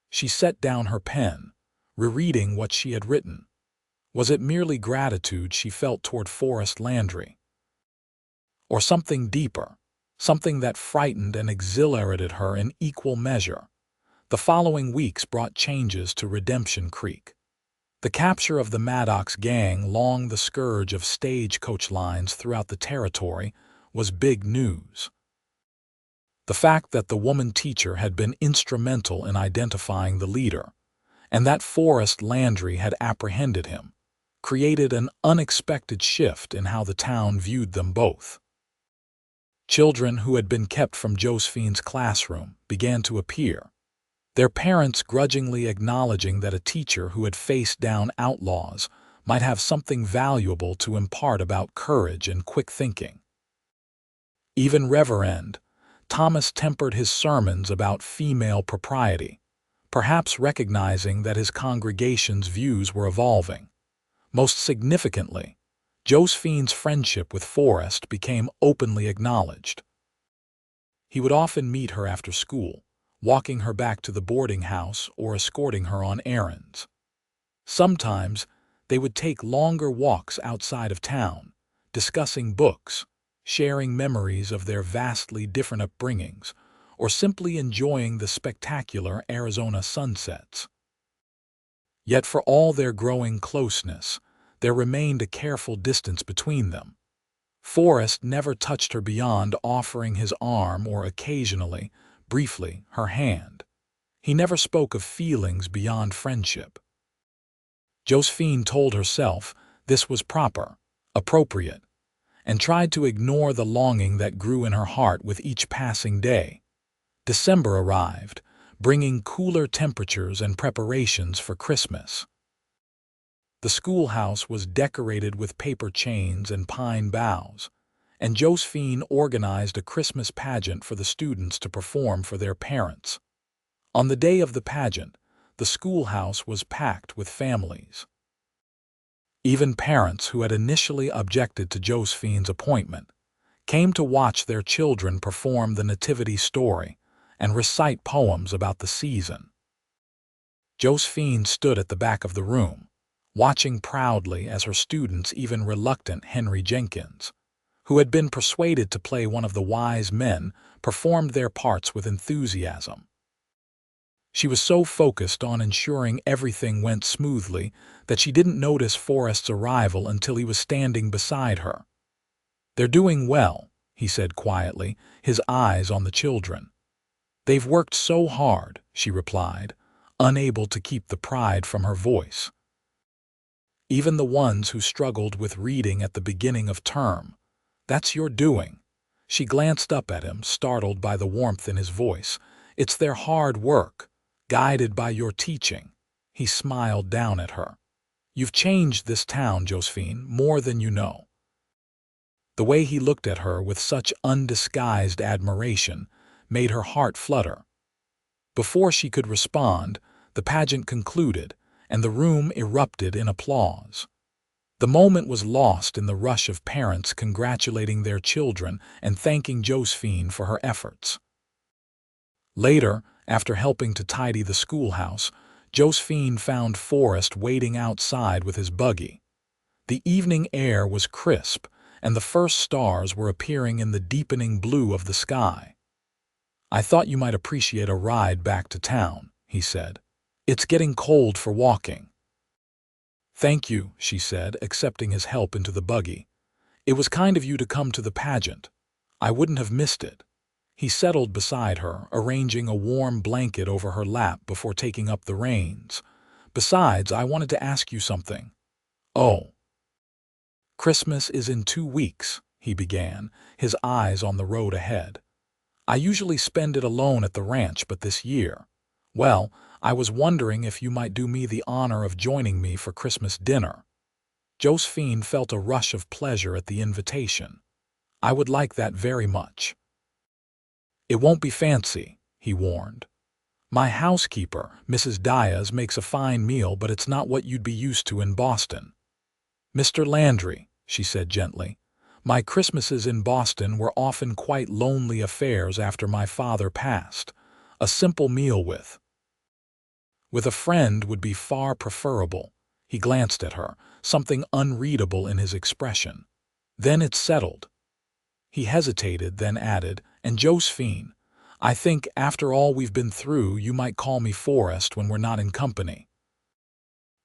She set down her pen, rereading what she had written. Was it merely gratitude she felt toward Forrest Landry? Or something deeper, something that frightened and exhilarated her in equal measure? The following weeks brought changes to Redemption Creek. The capture of the Maddox gang, long the scourge of stagecoach lines throughout the territory, was big news. The fact that the woman teacher had been instrumental in identifying the leader, and that Forrest Landry had apprehended him, created an unexpected shift in how the town viewed them both. Children who had been kept from Josephine's classroom began to appear, their parents grudgingly acknowledging that a teacher who had faced down outlaws might have something valuable to impart about courage and quick thinking. Even Reverend Thomas tempered his sermons about female propriety, perhaps recognizing that his congregation's views were evolving. Most significantly, Josephine's friendship with Forrest became openly acknowledged. He would often meet her after school, walking her back to the boarding house or escorting her on errands. Sometimes they would take longer walks outside of town, discussing books, sharing memories of their vastly different upbringings, or simply enjoying the spectacular Arizona sunsets. Yet for all their growing closeness, there remained a careful distance between them. Forrest never touched her beyond offering his arm or occasionally, briefly, her hand. He never spoke of feelings beyond friendship. Josephine told herself this was proper, appropriate, and tried to ignore the longing that grew in her heart with each passing day. December arrived, bringing cooler temperatures and preparations for Christmas. The schoolhouse was decorated with paper chains and pine boughs, and Josephine organized a Christmas pageant for the students to perform for their parents. On the day of the pageant, the schoolhouse was packed with families. Even parents who had initially objected to Josephine's appointment came to watch their children perform the nativity story and recite poems about the season. Josephine stood at the back of the room, watching proudly as her students, even reluctant Henry Jenkins, who had been persuaded to play one of the wise men, performed their parts with enthusiasm. She was so focused on ensuring everything went smoothly that she didn't notice Forrest's arrival until he was standing beside her. "They're doing well," he said quietly, his eyes on the children. "They've worked so hard," she replied, unable to keep the pride from her voice. "Even the ones who struggled with reading at the beginning of term. That's your doing." She glanced up at him, startled by the warmth in his voice. "It's their hard work, guided by your teaching." He smiled down at her. "You've changed this town, Josephine, more than you know." The way he looked at her with such undisguised admiration made her heart flutter. Before she could respond, the pageant concluded, and the room erupted in applause. The moment was lost in the rush of parents congratulating their children and thanking Josephine for her efforts. Later, after helping to tidy the schoolhouse, Josephine found Forrest waiting outside with his buggy. The evening air was crisp, and the first stars were appearing in the deepening blue of the sky. "I thought you might appreciate a ride back to town," he said. "It's getting cold for walking." "Thank you," she said, accepting his help into the buggy. "It was kind of you to come to the pageant. I wouldn't have missed it." He settled beside her, arranging a warm blanket over her lap before taking up the reins. "Besides, I wanted to ask you something." "Oh." "Christmas is in 2 weeks," he began, his eyes on the road ahead. "I usually spend it alone at the ranch, but this year, well, I was wondering if you might do me the honor of joining me for Christmas dinner." Josephine felt a rush of pleasure at the invitation. I would like that very much." "It won't be fancy," he warned. "My housekeeper, Mrs. Diaz, makes a fine meal, but it's not what you'd be used to in Boston." "Mr. Landry," she said gently, "my Christmases in Boston were often quite lonely affairs after my father passed. A simple meal with a friend would be far preferable." He glanced at her, something unreadable in his expression. "Then it's settled." He hesitated, then added, "And Josephine, I think after all we've been through, you might call me Forrest when we're not in company."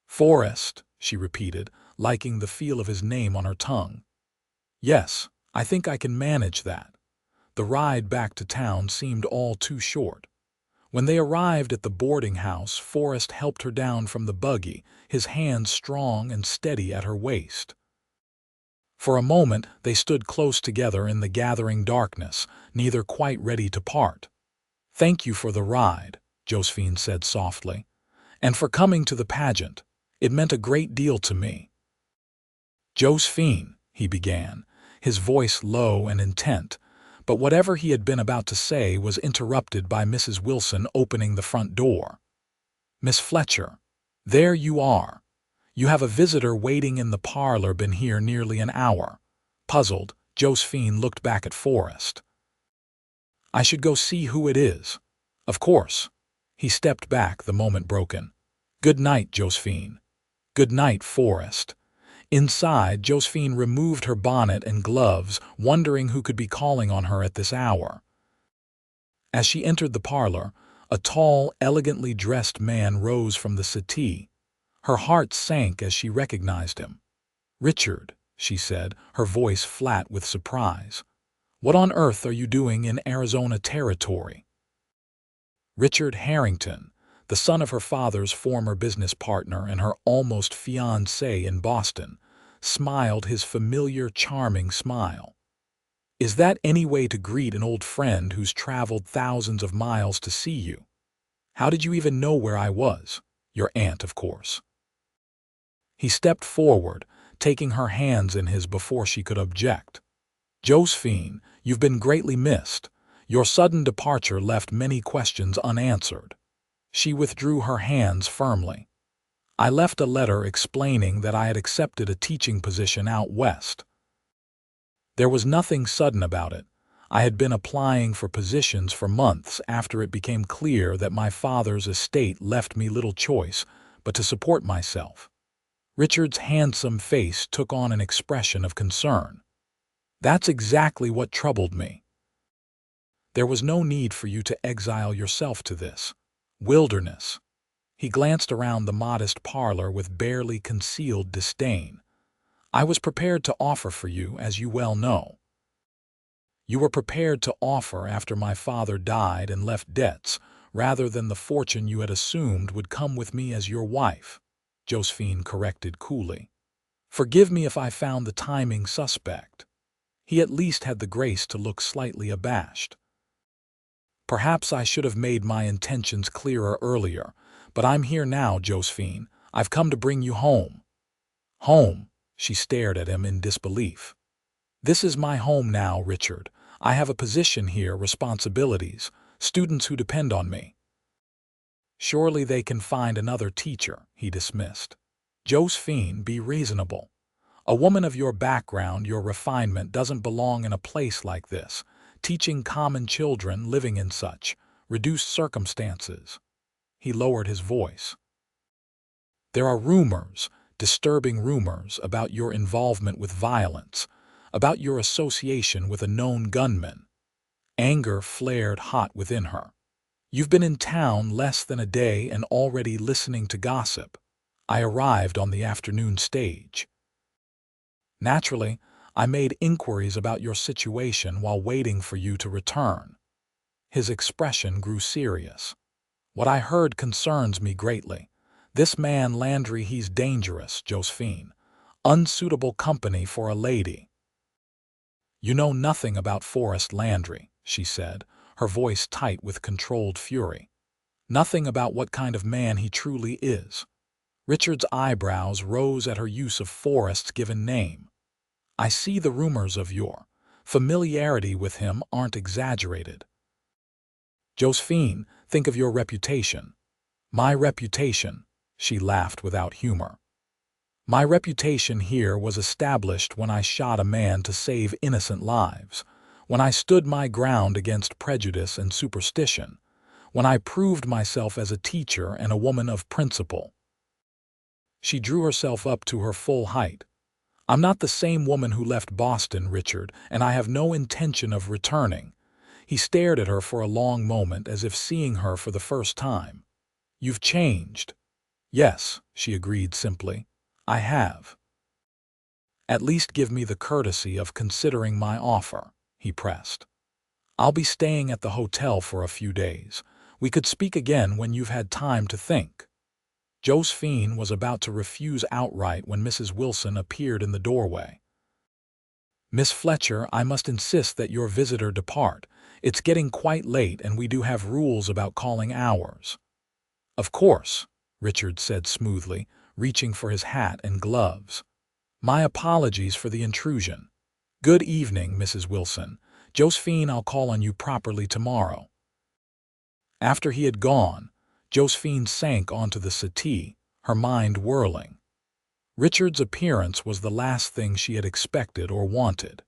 "Forrest," she repeated, liking the feel of his name on her tongue. "Yes, I think I can manage that." The ride back to town seemed all too short. When they arrived at the boarding house, Forrest helped her down from the buggy, his hands strong and steady at her waist. For a moment they stood close together in the gathering darkness, neither quite ready to part. "Thank you for the ride," Josephine said softly, "and for coming to the pageant. It meant a great deal to me." "Josephine," he began, his voice low and intent, but whatever he had been about to say was interrupted by Mrs. Wilson opening the front door. "Miss Fletcher, there you are. You have a visitor waiting in the parlor, been here nearly an hour." Puzzled, Josephine looked back at Forrest. "I should go see who it is." "Of course." He stepped back, the moment broken. "Good night, Josephine." "Good night, Forrest." Inside, Josephine removed her bonnet and gloves, wondering who could be calling on her at this hour. As she entered the parlor, a tall, elegantly dressed man rose from the settee. Her heart sank as she recognized him. "Richard," she said, her voice flat with surprise. "What on earth are you doing in Arizona territory?" Richard Harrington, the son of her father's former business partner and her almost fiancé in Boston, smiled his familiar, charming smile. "Is that any way to greet an old friend who's traveled thousands of miles to see you? How did you even know where I was? Your aunt, of course." He stepped forward, taking her hands in his before she could object. "Josephine, you've been greatly missed. Your sudden departure left many questions unanswered." She withdrew her hands firmly. "I left a letter explaining that I had accepted a teaching position out west. There was nothing sudden about it. I had been applying for positions for months after it became clear that my father's estate left me little choice but to support myself." Richard's handsome face took on an expression of concern. "That's exactly what troubled me. There was no need for you to exile yourself to this wilderness." He glanced around the modest parlor with barely concealed disdain. "I was prepared to offer for you, as you well know." "You were prepared to offer after my father died and left debts, rather than the fortune you had assumed would come with me as your wife," Josephine corrected coolly. "Forgive me if I found the timing suspect." He at least had the grace to look slightly abashed. "Perhaps I should have made my intentions clearer earlier, but I'm here now, Josephine. I've come to bring you home." "Home?" She stared at him in disbelief. "This is my home now, Richard. I have a position here, responsibilities, students who depend on me." "Surely they can find another teacher," he dismissed. "Josephine, be reasonable. A woman of your background, your refinement, doesn't belong in a place like this, teaching common children living in such reduced circumstances." He lowered his voice. "There are rumors, disturbing rumors, about your involvement with violence, about your association with a known gunman." Anger flared hot within her. "You've been in town less than a day and already listening to gossip." "I arrived on the afternoon stage. Naturally, I made inquiries about your situation while waiting for you to return." His expression grew serious. "What I heard concerns me greatly. This man Landry, he's dangerous, Josephine. Unsuitable company for a lady." "You know nothing about Forrest Landry," she said, her voice tight with controlled fury. "Nothing about what kind of man he truly is." Richard's eyebrows rose at her use of Forrest's given name. "I see the rumors of your familiarity with him aren't exaggerated. "Josephine, think of your reputation." "My reputation," she laughed without humor. "My reputation here was established when I shot a man to save innocent lives, when I stood my ground against prejudice and superstition, when I proved myself as a teacher and a woman of principle." She drew herself up to her full height. "I'm not the same woman who left Boston, Richard, and I have no intention of returning." He stared at her for a long moment as if seeing her for the first time. "You've changed." "Yes," she agreed simply. "I have." "At least give me the courtesy of considering my offer," he pressed. "I'll be staying at the hotel for a few days. We could speak again when you've had time to think." Josephine was about to refuse outright when Mrs. Wilson appeared in the doorway. "Miss Fletcher, I must insist that your visitor depart. It's getting quite late and we do have rules about calling hours." "Of course," Richard said smoothly, reaching for his hat and gloves. "My apologies for the intrusion. Good evening, Mrs. Wilson. Josephine, I'll call on you properly tomorrow." After he had gone, Josephine sank onto the settee, her mind whirling. Richard's appearance was the last thing she had expected or wanted.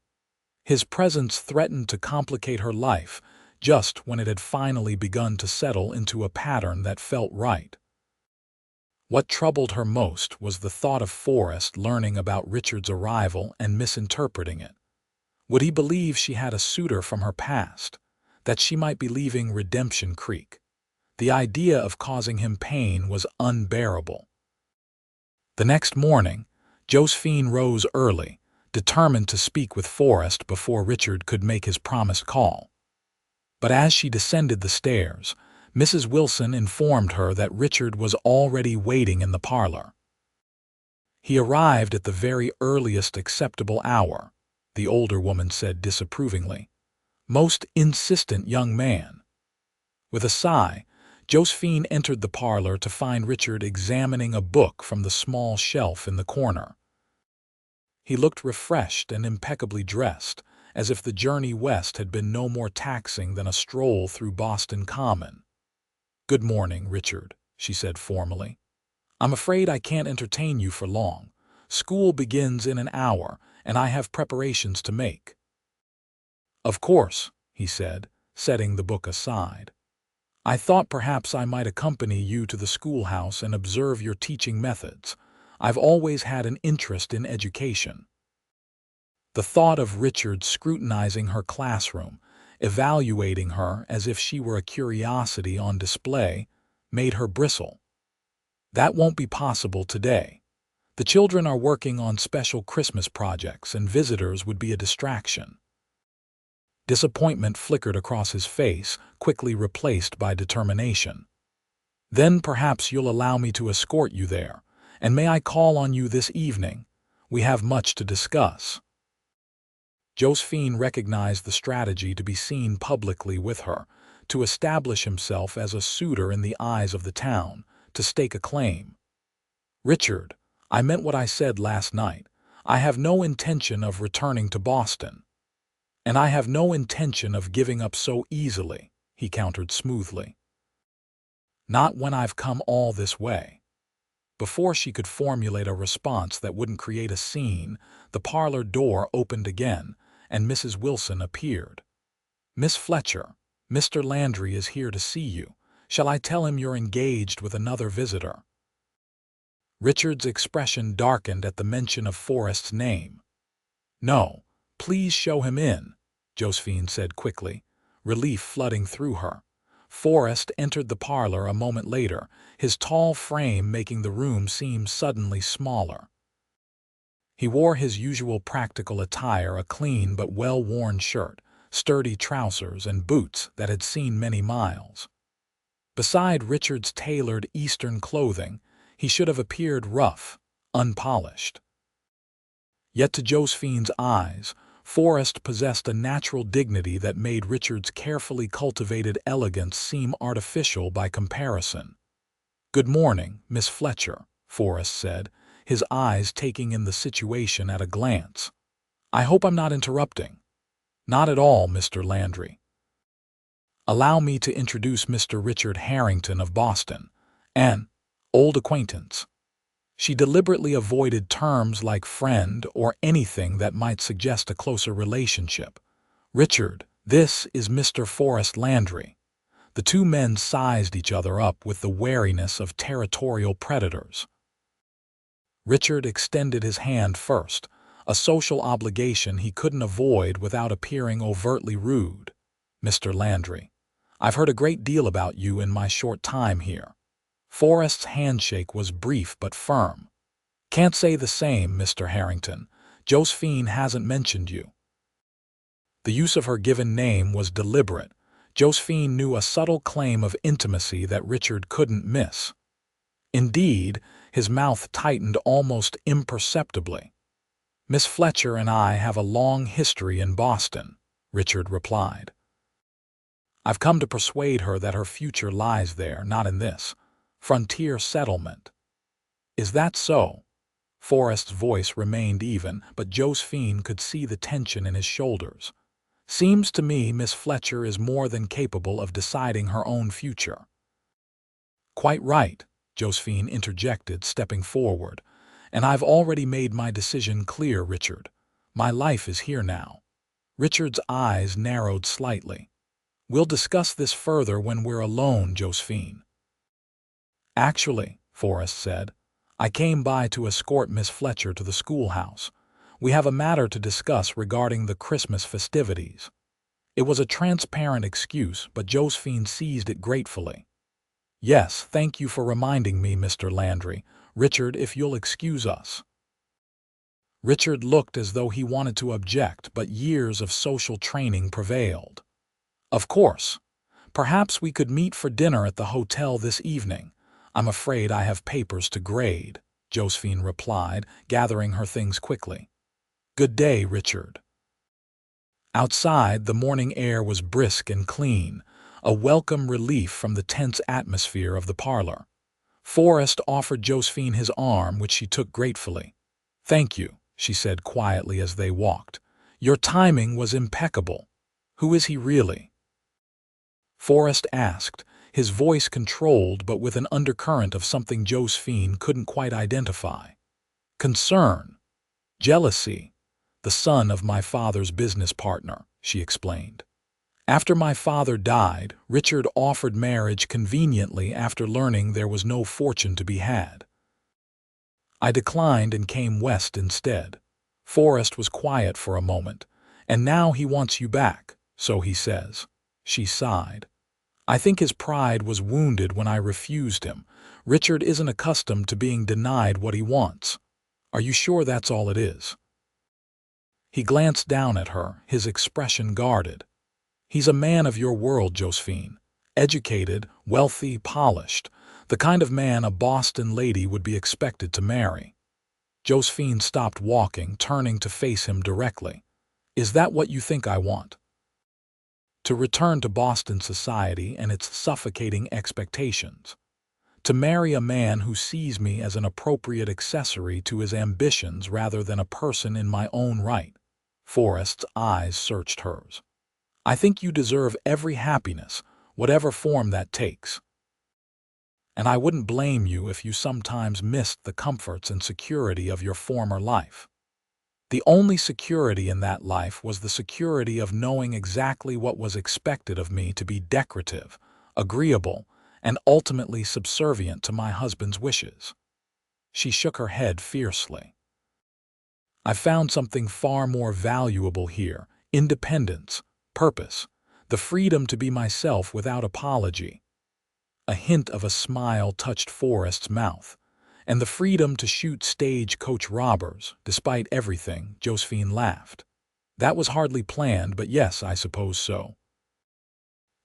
His presence threatened to complicate her life just when it had finally begun to settle into a pattern that felt right. What troubled her most was the thought of Forrest learning about Richard's arrival and misinterpreting it. Would he believe she had a suitor from her past, that she might be leaving Redemption Creek? The idea of causing him pain was unbearable. The next morning, Josephine rose early, determined to speak with Forrest before Richard could make his promised call. But as she descended the stairs, Mrs. Wilson informed her that Richard was already waiting in the parlor. "He arrived at the very earliest acceptable hour," the older woman said disapprovingly. "Most insistent young man." With a sigh, Josephine entered the parlor to find Richard examining a book from the small shelf in the corner. He looked refreshed and impeccably dressed, as if the journey west had been no more taxing than a stroll through Boston Common. "Good morning, Richard," she said formally. "I'm afraid I can't entertain you for long. School begins in an hour, and I have preparations to make." "Of course," he said, setting the book aside. "I thought perhaps I might accompany you to the schoolhouse and observe your teaching methods. I've always had an interest in education." The thought of Richard scrutinizing her classroom, evaluating her as if she were a curiosity on display, made her bristle. "That won't be possible today. The children are working on special Christmas projects and visitors would be a distraction." Disappointment flickered across his face, quickly replaced by determination. "Then perhaps you'll allow me to escort you there, and may I call on you this evening? We have much to discuss." Josephine recognized the strategy to be seen publicly with her, to establish himself as a suitor in the eyes of the town, to stake a claim. "Richard, I meant what I said last night. I have no intention of returning to Boston." "And I have no intention of giving up so easily," he countered smoothly. "Not when I've come all this way." Before she could formulate a response that wouldn't create a scene, the parlor door opened again, and Mrs. Wilson appeared. "Miss Fletcher, Mr. Landry is here to see you. Shall I tell him you're engaged with another visitor?" Richard's expression darkened at the mention of Forrest's name. "No. Please show him in," Josephine said quickly, relief flooding through her. Forrest entered the parlor a moment later, his tall frame making the room seem suddenly smaller. He wore his usual practical attire, a clean but well-worn shirt, sturdy trousers, and boots that had seen many miles. Beside Richard's tailored Eastern clothing, he should have appeared rough, unpolished. Yet to Josephine's eyes, Forrest possessed a natural dignity that made Richard's carefully cultivated elegance seem artificial by comparison. "Good morning, Miss Fletcher," Forrest said, his eyes taking in the situation at a glance. "I hope I'm not interrupting." Not at all, Mr. Landry. Allow me to introduce Mr. Richard Harrington of Boston, an old acquaintance. She deliberately avoided terms like friend or anything that might suggest a closer relationship. Richard, this is Mr. Forrest Landry. The two men sized each other up with the wariness of territorial predators. Richard extended his hand first, a social obligation he couldn't avoid without appearing overtly rude. Mr. Landry, I've heard a great deal about you in my short time here. Forrest's handshake was brief but firm. Can't say the same, Mr. Harrington. Josephine hasn't mentioned you. The use of her given name was deliberate. Josephine knew a subtle claim of intimacy that Richard couldn't miss. Indeed, his mouth tightened almost imperceptibly. Miss Fletcher and I have a long history in Boston, Richard replied. I've come to persuade her that her future lies there, not in this frontier settlement. Is that so? Forrest's voice remained even, but Josephine could see the tension in his shoulders. Seems to me Miss Fletcher is more than capable of deciding her own future. Quite right, Josephine interjected, stepping forward. And I've already made my decision clear, Richard. My life is here now. Richard's eyes narrowed slightly. We'll discuss this further when we're alone, Josephine. Actually, Forrest said, I came by to escort Miss Fletcher to the schoolhouse. We have a matter to discuss regarding the Christmas festivities. It was a transparent excuse, but Josephine seized it gratefully. Yes, thank you for reminding me, Mr. Landry. Richard, if you'll excuse us. Richard looked as though he wanted to object, but years of social training prevailed. Of course. Perhaps we could meet for dinner at the hotel this evening. I'm afraid I have papers to grade, Josephine replied, gathering her things quickly. Good day, Richard. Outside, the morning air was brisk and clean, a welcome relief from the tense atmosphere of the parlor. Forrest offered Josephine his arm, which she took gratefully. Thank you, she said quietly as they walked. Your timing was impeccable. Who is he really? Forrest asked, his voice controlled but with an undercurrent of something Josephine couldn't quite identify. Concern. Jealousy. The son of my father's business partner, she explained. After my father died, Richard offered marriage conveniently after learning there was no fortune to be had. I declined and came west instead. Forrest was quiet for a moment. And now he wants you back, so he says. She sighed. I think his pride was wounded when I refused him. Richard isn't accustomed to being denied what he wants. Are you sure that's all it is? He glanced down at her, his expression guarded. He's a man of your world, Josephine. Educated, wealthy, polished. The kind of man a Boston lady would be expected to marry. Josephine stopped walking, turning to face him directly. Is that what you think I want? To return to Boston society and its suffocating expectations. To marry a man who sees me as an appropriate accessory to his ambitions rather than a person in my own right. Forrest's eyes searched hers. I think you deserve every happiness, whatever form that takes. And I wouldn't blame you if you sometimes missed the comforts and security of your former life. The only security in that life was the security of knowing exactly what was expected of me to be decorative, agreeable, and ultimately subservient to my husband's wishes. She shook her head fiercely. I found something far more valuable here, independence, purpose, the freedom to be myself without apology. A hint of a smile touched Forrest's mouth, and the freedom to shoot stagecoach robbers, despite everything, Josephine laughed. That was hardly planned, but yes, I suppose so.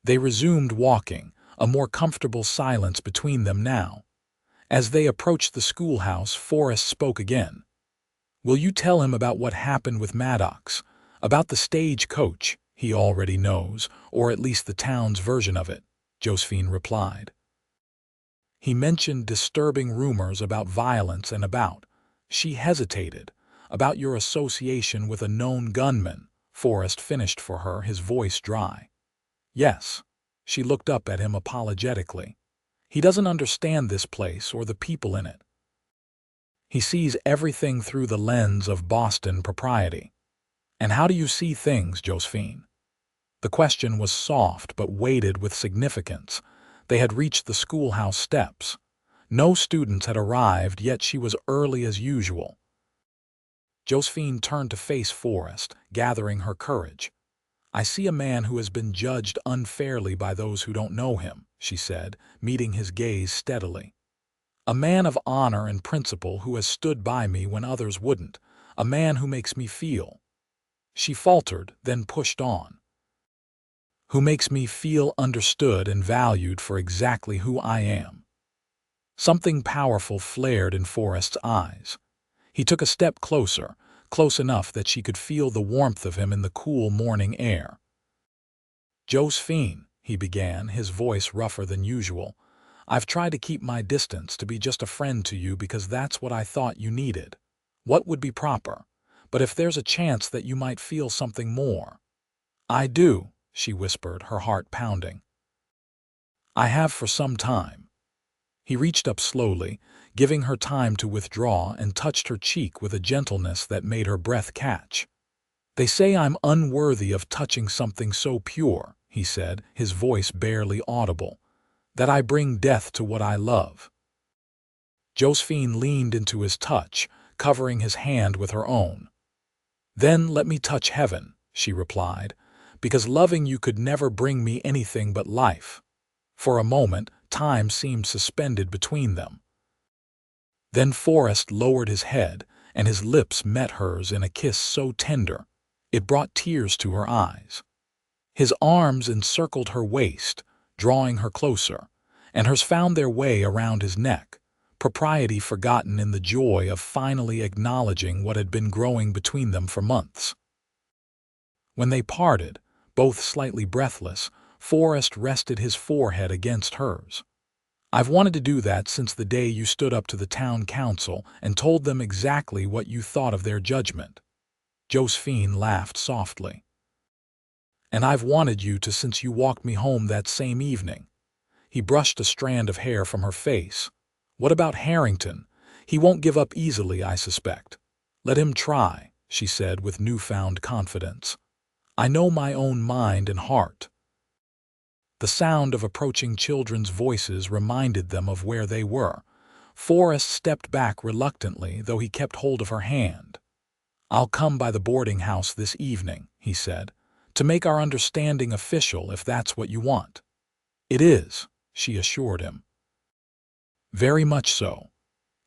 They resumed walking, a more comfortable silence between them now. As they approached the schoolhouse, Forrest spoke again. Will you tell him about what happened with Maddox? About the stagecoach? He already knows, or at least the town's version of it, Josephine replied. He mentioned disturbing rumors about violence and about, she hesitated, about your association with a known gunman, Forrest finished for her, his voice dry. Yes. She looked up at him apologetically. He doesn't understand this place or the people in it. He sees everything through the lens of Boston propriety. And how do you see things, Josephine? The question was soft but weighted with significance. They had reached the schoolhouse steps. No students had arrived, yet she was early as usual. Josephine turned to face Forrest, gathering her courage. I see a man who has been judged unfairly by those who don't know him, she said, meeting his gaze steadily. A man of honor and principle who has stood by me when others wouldn't. A man who makes me feel. She faltered, then pushed on. Who makes me feel understood and valued for exactly who I am. Something powerful flared in Forrest's eyes. He took a step closer, close enough that she could feel the warmth of him in the cool morning air. Josephine, he began, his voice rougher than usual, I've tried to keep my distance, to be just a friend to you because that's what I thought you needed. What would be proper? But if there's a chance that you might feel something more. I do, she whispered, her heart pounding. I have for some time. He reached up slowly, giving her time to withdraw, and touched her cheek with a gentleness that made her breath catch. They say I'm unworthy of touching something so pure, he said, his voice barely audible. That I bring death to what I love. Josephine leaned into his touch, covering his hand with her own. Then let me touch heaven, she replied, because loving you could never bring me anything but life. For a moment, time seemed suspended between them. Then Forrest lowered his head, and his lips met hers in a kiss so tender, it brought tears to her eyes. His arms encircled her waist, drawing her closer, and hers found their way around his neck, propriety forgotten in the joy of finally acknowledging what had been growing between them for months. When they parted, both slightly breathless, Forrest rested his forehead against hers. I've wanted to do that since the day you stood up to the town council and told them exactly what you thought of their judgment. Josephine laughed softly. And I've wanted you to since you walked me home that same evening. He brushed a strand of hair from her face. What about Harrington? He won't give up easily, I suspect. Let him try, she said with newfound confidence. I know my own mind and heart. The sound of approaching children's voices reminded them of where they were. Forrest stepped back reluctantly, though he kept hold of her hand. I'll come by the boarding house this evening, he said, to make our understanding official if that's what you want. It is, she assured him. Very much so.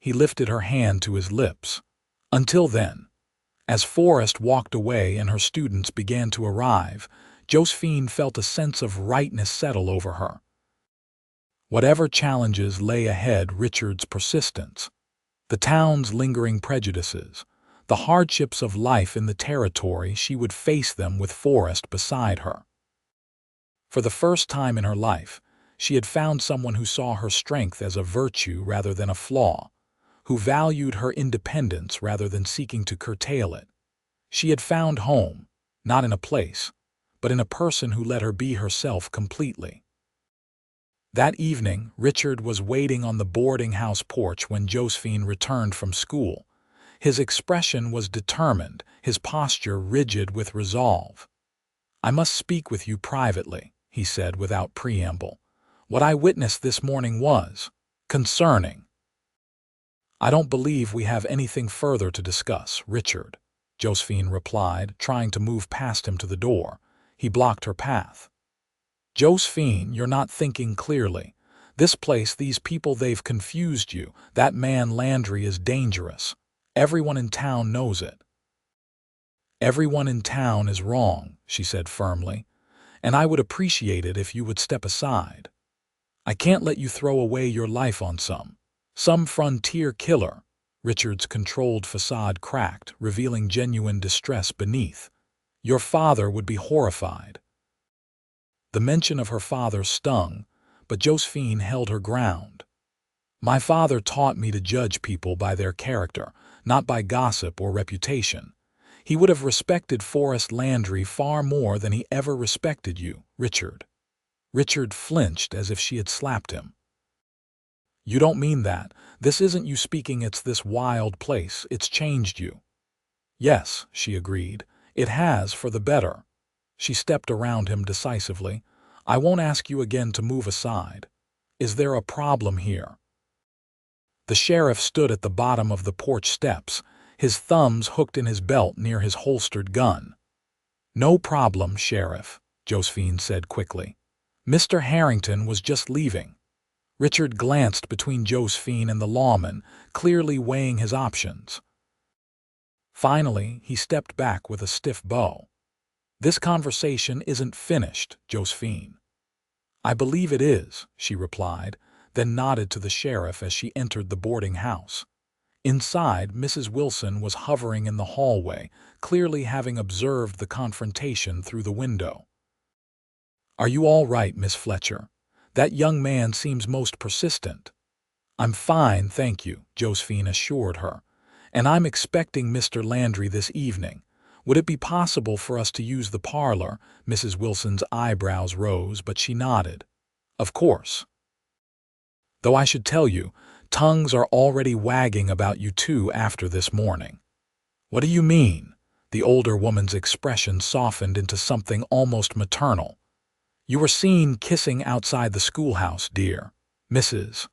He lifted her hand to his lips. Until then. As Forrest walked away and her students began to arrive, Josephine felt a sense of rightness settle over her. Whatever challenges lay ahead, Richard's persistence, the town's lingering prejudices, the hardships of life in the territory, she would face them with Forrest beside her. For the first time in her life, she had found someone who saw her strength as a virtue rather than a flaw, who valued her independence rather than seeking to curtail it. She had found home, not in a place, but in a person who let her be herself completely. That evening, Richard was waiting on the boarding house porch when Josephine returned from school. His expression was determined, his posture rigid with resolve. I must speak with you privately, he said without preamble. What I witnessed this morning was concerning. I don't believe we have anything further to discuss, Richard, Josephine replied, trying to move past him to the door. He blocked her path. Josephine, you're not thinking clearly. This place, these people, they've confused you. That man Landry is dangerous. Everyone in town knows it. Everyone in town is wrong, she said firmly, and I would appreciate it if you would step aside. I can't let you throw away your life on some frontier killer. Richard's controlled facade cracked, revealing genuine distress beneath. Your father would be horrified. The mention of her father stung, but Josephine held her ground. My father taught me to judge people by their character, not by gossip or reputation. He would have respected Forrest Landry far more than he ever respected you, Richard. Richard flinched as if she had slapped him. You don't mean that. This isn't you speaking, it's this wild place. It's changed you. Yes, she agreed. It has, for the better. She stepped around him decisively. I won't ask you again to move aside. Is there a problem here? The sheriff stood at the bottom of the porch steps, his thumbs hooked in his belt near his holstered gun. No problem, Sheriff, Josephine said quickly. Mr. Harrington was just leaving. Richard glanced between Josephine and the lawman, clearly weighing his options. Finally, he stepped back with a stiff bow. This conversation isn't finished, Josephine. I believe it is, she replied, then nodded to the sheriff as she entered the boarding house. Inside, Mrs. Wilson was hovering in the hallway, clearly having observed the confrontation through the window. Are you all right, Miss Fletcher? That young man seems most persistent. I'm fine, thank you, Josephine assured her. And I'm expecting Mr. Landry this evening. Would it be possible for us to use the parlor? Mrs. Wilson's eyebrows rose, but she nodded. Of course. Though I should tell you, tongues are already wagging about you two after this morning. What do you mean? The older woman's expression softened into something almost maternal. You were seen kissing outside the schoolhouse, dear. Mrs.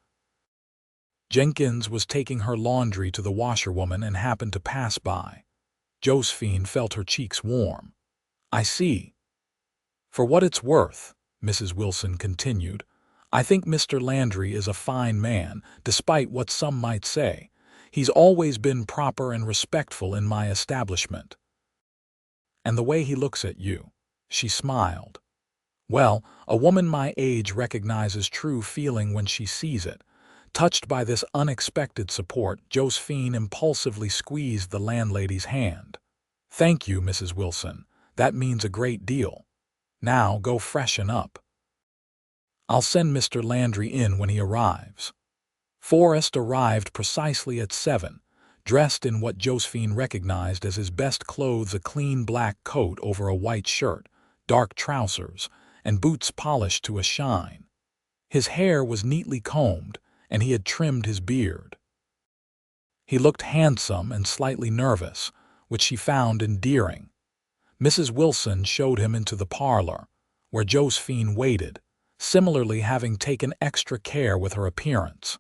Jenkins was taking her laundry to the washerwoman and happened to pass by. Josephine felt her cheeks warm. I see. For what it's worth, Mrs. Wilson continued, I think Mr. Landry is a fine man, despite what some might say. He's always been proper and respectful in my establishment. And the way he looks at you, she smiled. Well, a woman my age recognizes true feeling when she sees it. Touched by this unexpected support, Josephine impulsively squeezed the landlady's hand. Thank you, Mrs. Wilson. That means a great deal. Now go freshen up. I'll send Mr. Landry in when he arrives. Forrest arrived precisely at 7, dressed in what Josephine recognized as his best clothes, a clean black coat over a white shirt, dark trousers, and boots polished to a shine. His hair was neatly combed, and he had trimmed his beard. He looked handsome and slightly nervous, which she found endearing. Mrs. Wilson showed him into the parlor, where Josephine waited, similarly having taken extra care with her appearance.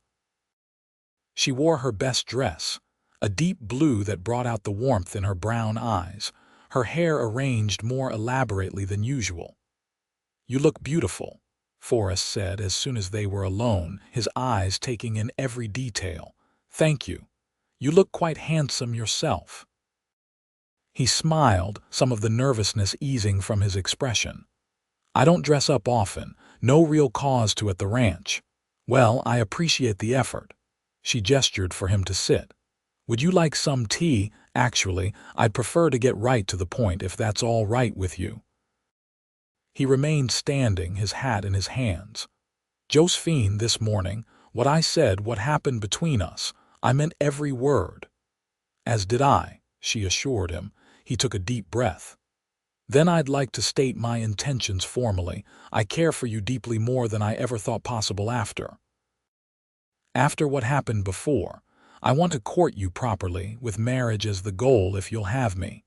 She wore her best dress, a deep blue that brought out the warmth in her brown eyes, her hair arranged more elaborately than usual. You look beautiful, Forrest said as soon as they were alone, his eyes taking in every detail. Thank you. You look quite handsome yourself. He smiled, some of the nervousness easing from his expression. I don't dress up often, no real cause to at the ranch. Well, I appreciate the effort. She gestured for him to sit. Would you like some tea? Actually, I'd prefer to get right to the point if that's all right with you. He remained standing, his hat in his hands. Josephine, this morning, what I said, what happened between us, I meant every word. As did I, she assured him. He took a deep breath. Then I'd like to state my intentions formally. I care for you deeply, more than I ever thought possible after. After what happened before, I want to court you properly, with marriage as the goal if you'll have me.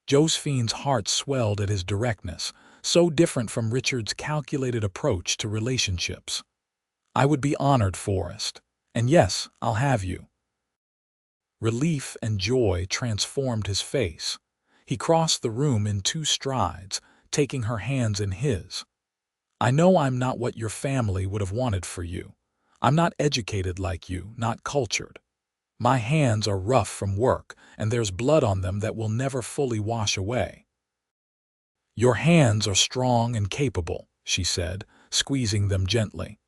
Josephine's heart swelled at his directness, so different from Richard's calculated approach to relationships. I would be honored, Forrest. And yes, I'll have you. Relief and joy transformed his face. He crossed the room in 2 strides, taking her hands in his. I know I'm not what your family would have wanted for you. I'm not educated like you, not cultured. My hands are rough from work, and there's blood on them that will never fully wash away. Your hands are strong and capable, she said, squeezing them gently.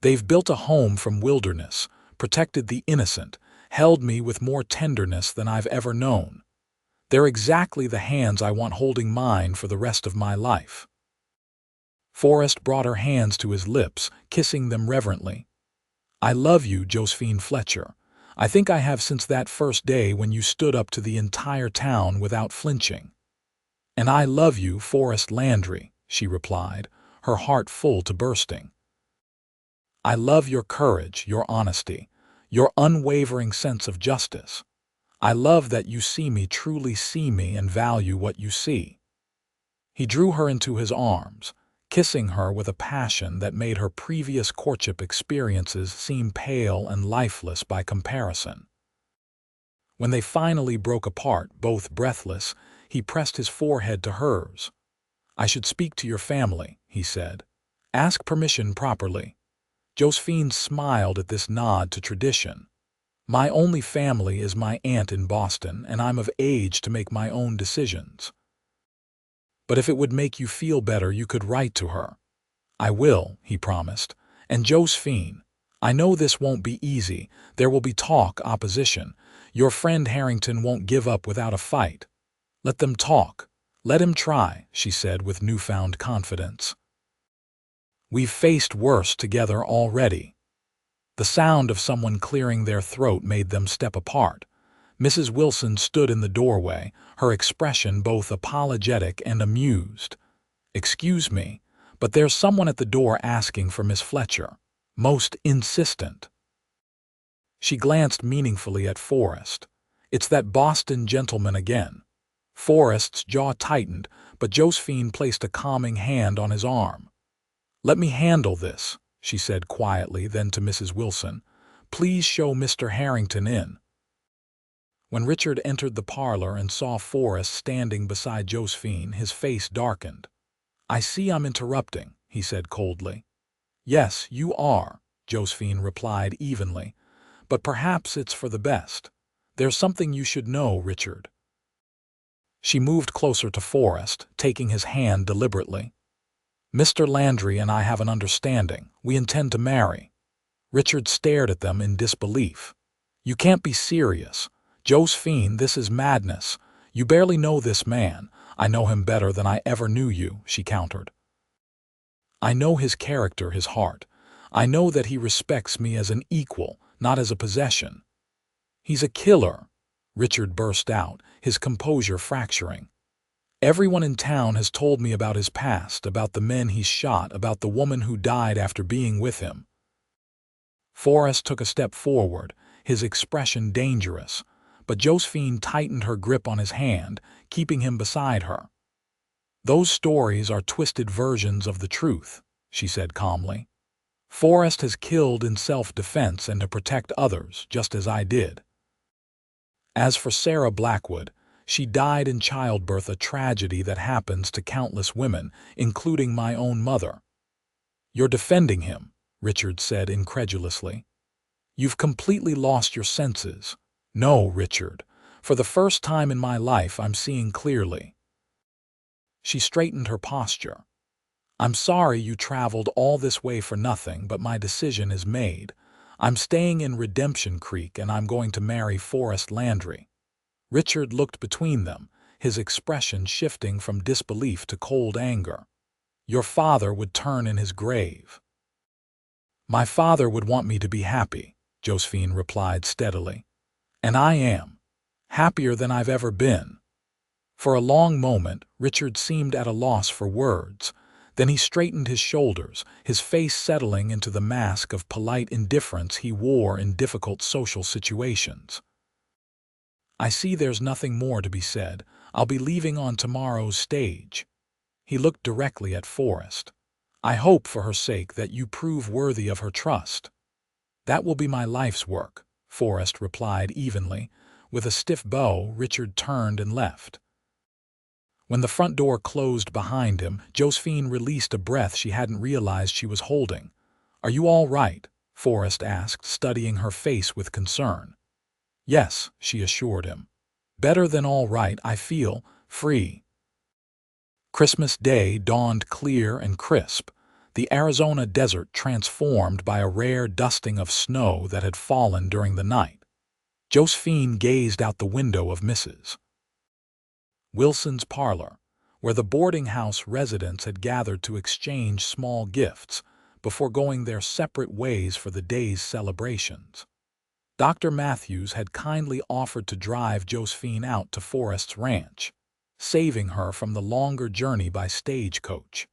They've built a home from wilderness, protected the innocent, held me with more tenderness than I've ever known. They're exactly the hands I want holding mine for the rest of my life. Forrest brought her hands to his lips, kissing them reverently. I love you, Josephine Fletcher. I think I have since that first day when you stood up to the entire town without flinching." "And I love you, Forrest Landry," she replied, her heart full to bursting. "I love your courage, your honesty, your unwavering sense of justice. I love that you truly see me and value what you see." He drew her into his arms, kissing her with a passion that made her previous courtship experiences seem pale and lifeless by comparison. When they finally broke apart, both breathless, he pressed his forehead to hers. "I should speak to your family," he said. "Ask permission properly." Josephine smiled at this nod to tradition. "My only family is my aunt in Boston, and I'm of age to make my own decisions. But if it would make you feel better, you could write to her." "I will," he promised. "And Josephine, I know this won't be easy. There will be talk, opposition. Your friend Harrington won't give up without a fight. Let them talk. Let him try," she said with newfound confidence. "We've faced worse together already." The sound of someone clearing their throat made them step apart. Mrs. Wilson stood in the doorway, her expression both apologetic and amused. "Excuse me, but there's someone at the door asking for Miss Fletcher. Most insistent." She glanced meaningfully at Forrest. "It's that Boston gentleman again." Forrest's jaw tightened, but Josephine placed a calming hand on his arm. "Let me handle this," she said quietly, then to Mrs. Wilson, "Please show Mr. Harrington in." When Richard entered the parlor and saw Forrest standing beside Josephine, his face darkened. "I see I'm interrupting," he said coldly. "Yes, you are," Josephine replied evenly. "But perhaps it's for the best. There's something you should know, Richard." She moved closer to Forrest, taking his hand deliberately. "Mr. Landry and I have an understanding. We intend to marry." Richard stared at them in disbelief. "You can't be serious. Josephine, this is madness. You barely know this man." "I know him better than I ever knew you," she countered. "I know his character, his heart. I know that he respects me as an equal, not as a possession." "He's a killer," Richard burst out, his composure fracturing. "Everyone in town has told me about his past, about the men he's shot, about the woman who died after being with him." Forrest took a step forward, his expression dangerous, but Josephine tightened her grip on his hand, keeping him beside her. "Those stories are twisted versions of the truth," she said calmly. "Forrest has killed in self-defense and to protect others, just as I did. As for Sarah Blackwood, she died in childbirth, a tragedy that happens to countless women, including my own mother." "You're defending him," Richard said incredulously. "You've completely lost your senses." "No, Richard. For the first time in my life, I'm seeing clearly." She straightened her posture. "I'm sorry you traveled all this way for nothing, but my decision is made. I'm staying in Redemption Creek, and I'm going to marry Forrest Landry." Richard looked between them, his expression shifting from disbelief to cold anger. "Your father would turn in his grave." "My father would want me to be happy," Josephine replied steadily. "And I am. Happier than I've ever been." For a long moment, Richard seemed at a loss for words. Then he straightened his shoulders, his face settling into the mask of polite indifference he wore in difficult social situations. "I see there's nothing more to be said. I'll be leaving on tomorrow's stage." He looked directly at Forrest. "I hope, for her sake, that you prove worthy of her trust." "That will be my life's work," Forrest replied evenly. With a stiff bow, Richard turned and left. When the front door closed behind him, Josephine released a breath she hadn't realized she was holding. "Are you all right?" Forrest asked, studying her face with concern. "Yes," she assured him. "Better than all right. I feel free." Christmas Day dawned clear and crisp, the Arizona desert transformed by a rare dusting of snow that had fallen during the night. Josephine gazed out the window of Mrs. Wilson's parlor, where the boarding house residents had gathered to exchange small gifts before going their separate ways for the day's celebrations. Dr. Matthews had kindly offered to drive Josephine out to Forrest's ranch, saving her from the longer journey by stagecoach.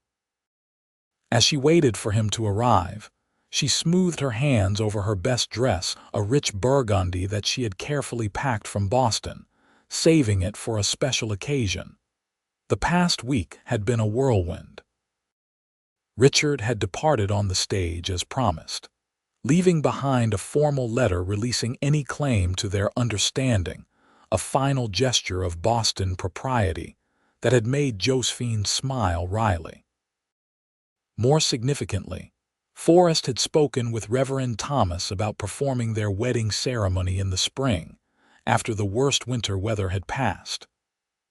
As she waited for him to arrive, she smoothed her hands over her best dress, a rich burgundy that she had carefully packed from Boston, saving it for a special occasion. The past week had been a whirlwind. Richard had departed on the stage as promised, leaving behind a formal letter releasing any claim to their understanding, a final gesture of Boston propriety that had made Josephine smile wryly. More significantly, Forrest had spoken with Reverend Thomas about performing their wedding ceremony in the spring, after the worst winter weather had passed.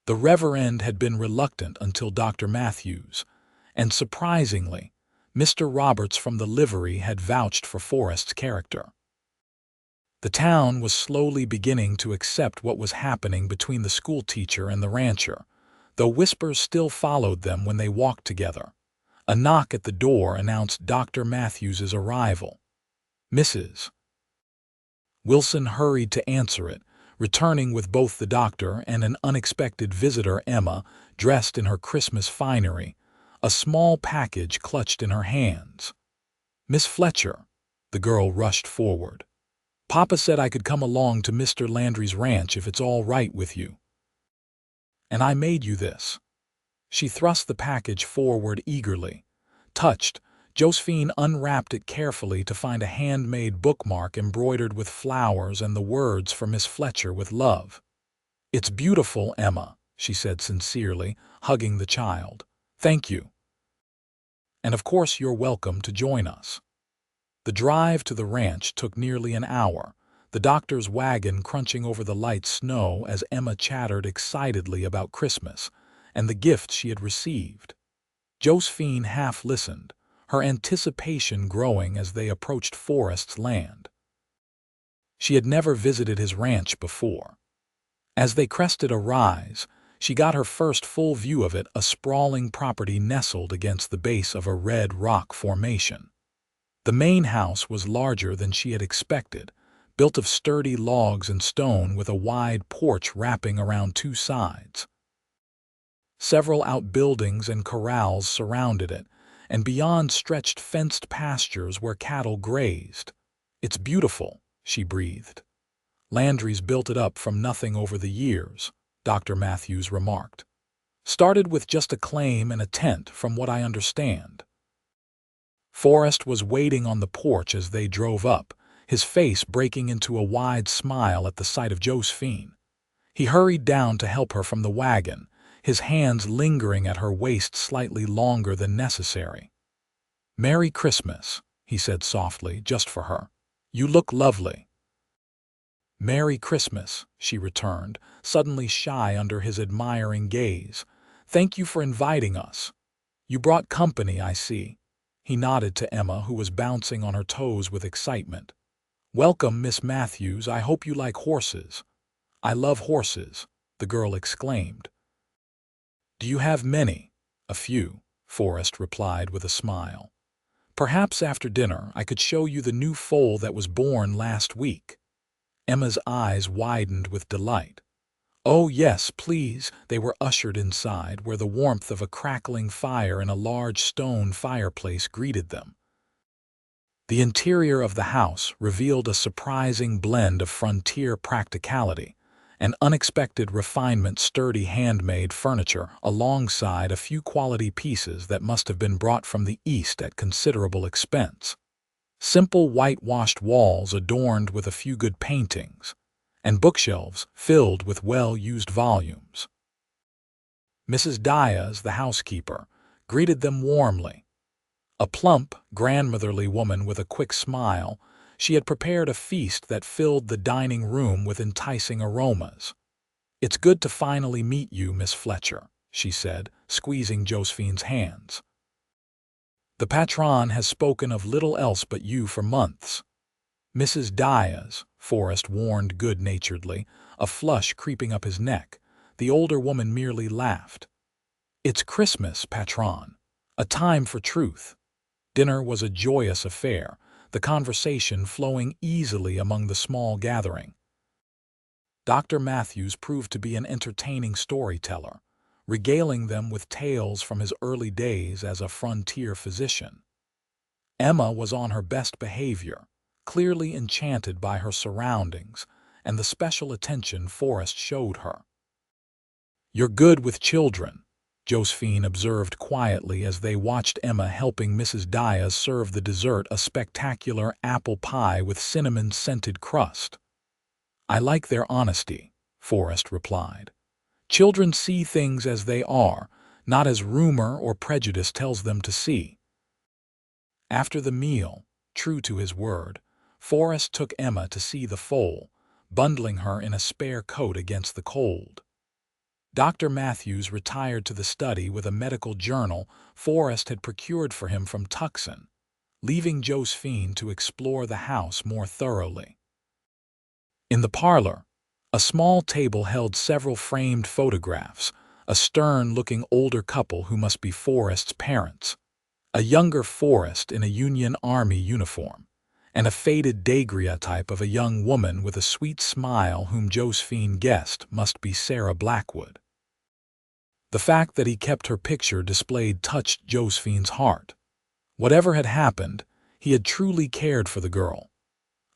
The Reverend had been reluctant until Dr. Matthews, and surprisingly, Mr. Roberts from the livery had vouched for Forrest's character. The town was slowly beginning to accept what was happening between the schoolteacher and the rancher, though whispers still followed them when they walked together. A knock at the door announced Dr. Matthews's arrival. Mrs. Wilson hurried to answer it, returning with both the doctor and an unexpected visitor, Emma, dressed in her Christmas finery, a small package clutched in her hands. "Miss Fletcher," the girl rushed forward. "Papa said I could come along to Mr. Landry's ranch if it's all right with you. And I made you this." She thrust the package forward eagerly. Touched, Josephine unwrapped it carefully to find a handmade bookmark embroidered with flowers and the words for Miss Fletcher with love. "It's beautiful, Emma," she said sincerely, hugging the child. "Thank you. And of course you're welcome to join us." The drive to the ranch took nearly an hour, the doctor's wagon crunching over the light snow as Emma chattered excitedly about Christmas and the gifts she had received. Josephine half listened, her anticipation growing as they approached Forrest's land. She had never visited his ranch before. As they crested a rise, she got her first full view of it, a sprawling property nestled against the base of a red rock formation. The main house was larger than she had expected, built of sturdy logs and stone with a wide porch wrapping around two sides. Several outbuildings and corrals surrounded it, and beyond stretched fenced pastures where cattle grazed. "It's beautiful," she breathed. "Landry's built it up from nothing over the years," Dr. Matthews remarked. "Started with just a claim and a tent, from what I understand." Forrest was waiting on the porch as they drove up, his face breaking into a wide smile at the sight of Josephine. He hurried down to help her from the wagon, his hands lingering at her waist slightly longer than necessary. "Merry Christmas," he said softly, just for her. "You look lovely." "Merry Christmas," she returned, suddenly shy under his admiring gaze. "Thank you for inviting us. You brought company, I see." He nodded to Emma, who was bouncing on her toes with excitement. "Welcome, Miss Matthews. I hope you like horses." "I love horses," the girl exclaimed. "Do you have many?" "A few," Forrest replied with a smile. "Perhaps after dinner I could show you the new foal that was born last week." Emma's eyes widened with delight. "Oh, yes, please." They were ushered inside, where the warmth of a crackling fire in a large stone fireplace greeted them. The interior of the house revealed a surprising blend of frontier practicality and unexpected refinement, sturdy handmade furniture alongside a few quality pieces that must have been brought from the East at considerable expense. Simple whitewashed walls adorned with a few good paintings, and bookshelves filled with well-used volumes. Mrs. Diaz, the housekeeper, greeted them warmly. A plump, grandmotherly woman with a quick smile, she had prepared a feast that filled the dining room with enticing aromas. "It's good to finally meet you, Miss Fletcher," she said, squeezing Josephine's hands. "The patron has spoken of little else but you for months." "Mrs. Diaz," Forrest warned good-naturedly, a flush creeping up his neck. The older woman merely laughed. "It's Christmas, patron. A time for truth." Dinner was a joyous affair, the conversation flowing easily among the small gathering. Dr. Matthews proved to be an entertaining storyteller, regaling them with tales from his early days as a frontier physician. Emma was on her best behavior, clearly enchanted by her surroundings and the special attention Forrest showed her. "You're good with children," Josephine observed quietly as they watched Emma helping Mrs. Diaz serve the dessert, a spectacular apple pie with cinnamon-scented crust. "I like their honesty," Forrest replied. "Children see things as they are, not as rumor or prejudice tells them to see." After the meal, true to his word, Forrest took Emma to see the foal, bundling her in a spare coat against the cold. Dr. Matthews retired to the study with a medical journal Forrest had procured for him from Tucson, leaving Josephine to explore the house more thoroughly. In the parlor, a small table held several framed photographs, a stern-looking older couple who must be Forrest's parents, a younger Forrest in a Union Army uniform, and a faded daguerreotype of a young woman with a sweet smile whom Josephine guessed must be Sarah Blackwood. The fact that he kept her picture displayed touched Josephine's heart. Whatever had happened, he had truly cared for the girl.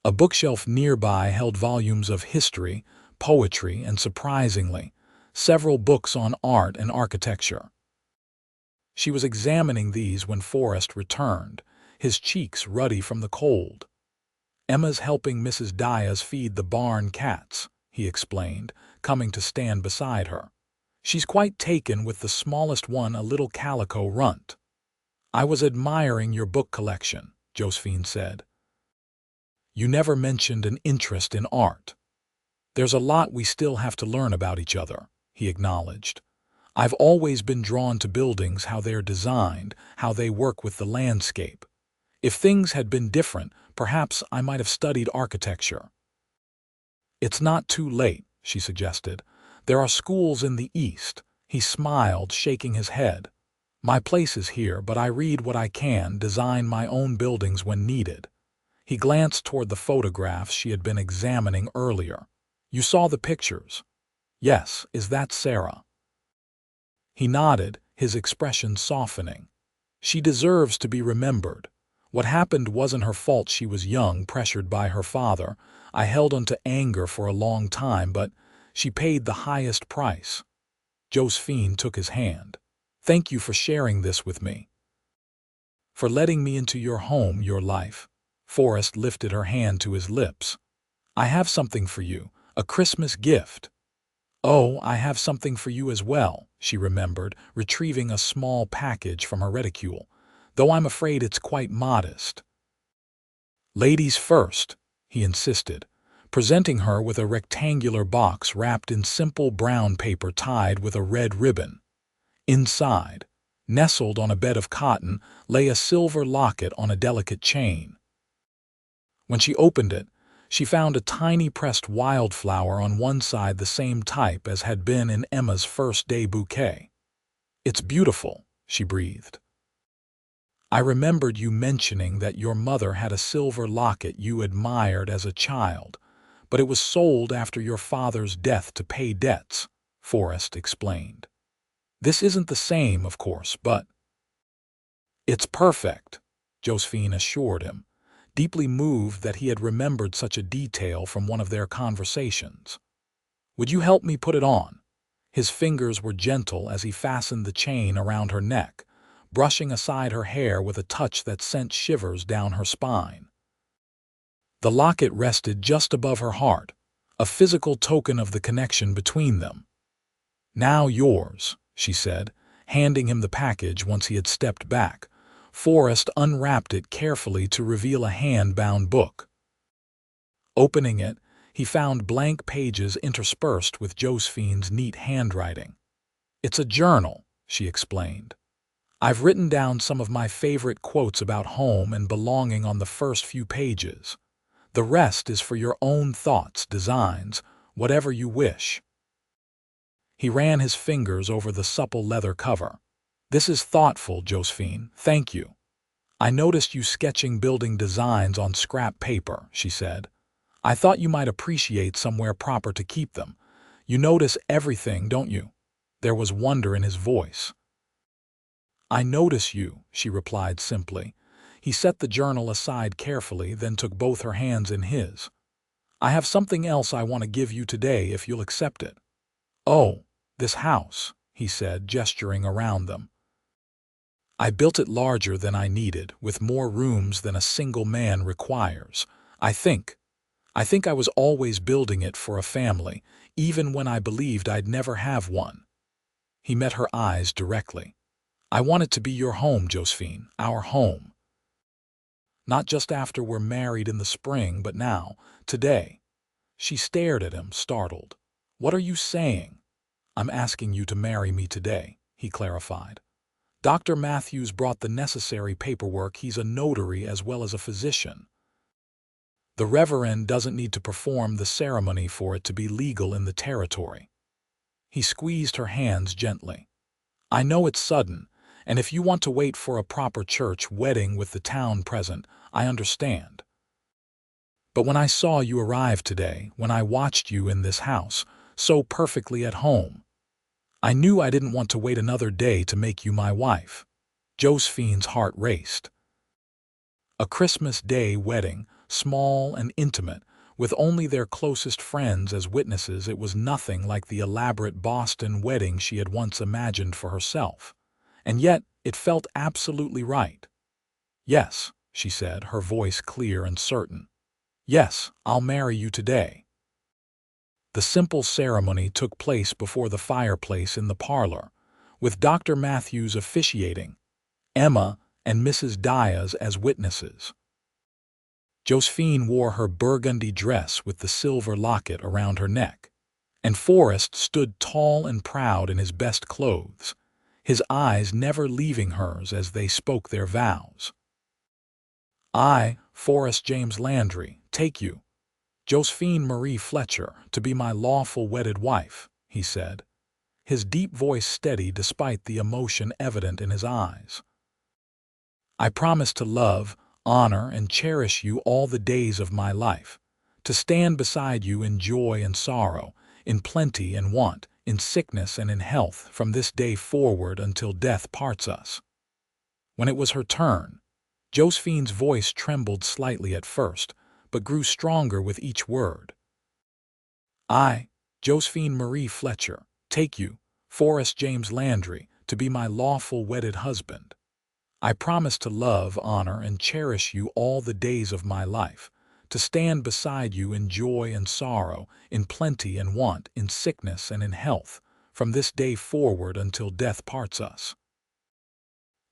A bookshelf nearby held volumes of history, poetry, and surprisingly, several books on art and architecture. She was examining these when Forrest returned, his cheeks ruddy from the cold. "Emma's helping Mrs. Diaz feed the barn cats," he explained, coming to stand beside her. "She's quite taken with the smallest one, a little calico runt." "I was admiring your book collection," Josephine said. "You never mentioned an interest in art." "There's a lot we still have to learn about each other," he acknowledged. "I've always been drawn to buildings, how they're designed, how they work with the landscape. If things had been different, perhaps I might have studied architecture." "It's not too late," she suggested. "There are schools in the East." He smiled, shaking his head. "My place is here, but I read what I can, design my own buildings when needed." He glanced toward the photographs she had been examining earlier. "You saw the pictures?" "Yes. Is that Sarah?" He nodded, his expression softening. "She deserves to be remembered. What happened wasn't her fault. She was young, pressured by her father. I held on to anger for a long time, but she paid the highest price." Josephine took his hand. "Thank you for sharing this with me. For letting me into your home, your life." Forrest lifted her hand to his lips. "I have something for you, a Christmas gift." "Oh, I have something for you as well," she remembered, retrieving a small package from her reticule, "though I'm afraid it's quite modest." "Ladies first," he insisted, presenting her with a rectangular box wrapped in simple brown paper tied with a red ribbon. Inside, nestled on a bed of cotton, lay a silver locket on a delicate chain. When she opened it, she found a tiny pressed wildflower on one side, the same type as had been in Emma's first day bouquet. "It's beautiful," she breathed. "I remembered you mentioning that your mother had a silver locket you admired as a child, but it was sold after your father's death to pay debts," Forrest explained. "This isn't the same, of course, but—" "It's perfect," Josephine assured him, deeply moved that he had remembered such a detail from one of their conversations. "Would you help me put it on?" His fingers were gentle as he fastened the chain around her neck, brushing aside her hair with a touch that sent shivers down her spine. The locket rested just above her heart, a physical token of the connection between them. "Now yours," she said, handing him the package once he had stepped back. Forrest unwrapped it carefully to reveal a hand-bound book. Opening it, he found blank pages interspersed with Josephine's neat handwriting. "It's a journal," she explained. "I've written down some of my favorite quotes about home and belonging on the first few pages. The rest is for your own thoughts, designs, whatever you wish." He ran his fingers over the supple leather cover. "This is thoughtful, Josephine. Thank you. I noticed you sketching building designs on scrap paper, she said. I thought you might appreciate somewhere proper to keep them. You notice everything, don't you? There was wonder in his voice. I notice you, she replied simply. He set the journal aside carefully, then took both her hands in his. I have something else I want to give you today if you'll accept it. Oh, this house, he said, gesturing around them. I built it larger than I needed, with more rooms than a single man requires. I think I was always building it for a family, even when I believed I'd never have one. He met her eyes directly. I want it to be your home, Josephine, our home. Not just after we're married in the spring, but now, today. She stared at him, startled. What are you saying? I'm asking you to marry me today, he clarified. Dr. Matthews brought the necessary paperwork. He's a notary as well as a physician. The Reverend doesn't need to perform the ceremony for it to be legal in the territory. He squeezed her hands gently. I know it's sudden, and if you want to wait for a proper church wedding with the town present, I understand. But when I saw you arrive today, when I watched you in this house, so perfectly at home, I knew I didn't want to wait another day to make you my wife. Josephine's heart raced. A Christmas Day wedding, small and intimate, with only their closest friends as witnesses, it was nothing like the elaborate Boston wedding she had once imagined for herself. And yet, it felt absolutely right. Yes, she said, her voice clear and certain. Yes, I'll marry you today. The simple ceremony took place before the fireplace in the parlor, with Dr. Matthews officiating, Emma and Mrs. Diaz as witnesses. Josephine wore her burgundy dress with the silver locket around her neck, and Forrest stood tall and proud in his best clothes, his eyes never leaving hers as they spoke their vows. I, Forrest James Landry, take you, Josephine Marie Fletcher, to be my lawful wedded wife, he said, his deep voice steady despite the emotion evident in his eyes. I promise to love, honor, and cherish you all the days of my life, to stand beside you in joy and sorrow, in plenty and want, in sickness and in health, from this day forward until death parts us. When it was her turn, Josephine's voice trembled slightly at first, but grew stronger with each word. I, Josephine Marie Fletcher, take you, Forrest James Landry, to be my lawful wedded husband. I promise to love, honor, and cherish you all the days of my life, to stand beside you in joy and sorrow, in plenty and want, in sickness and in health, from this day forward until death parts us.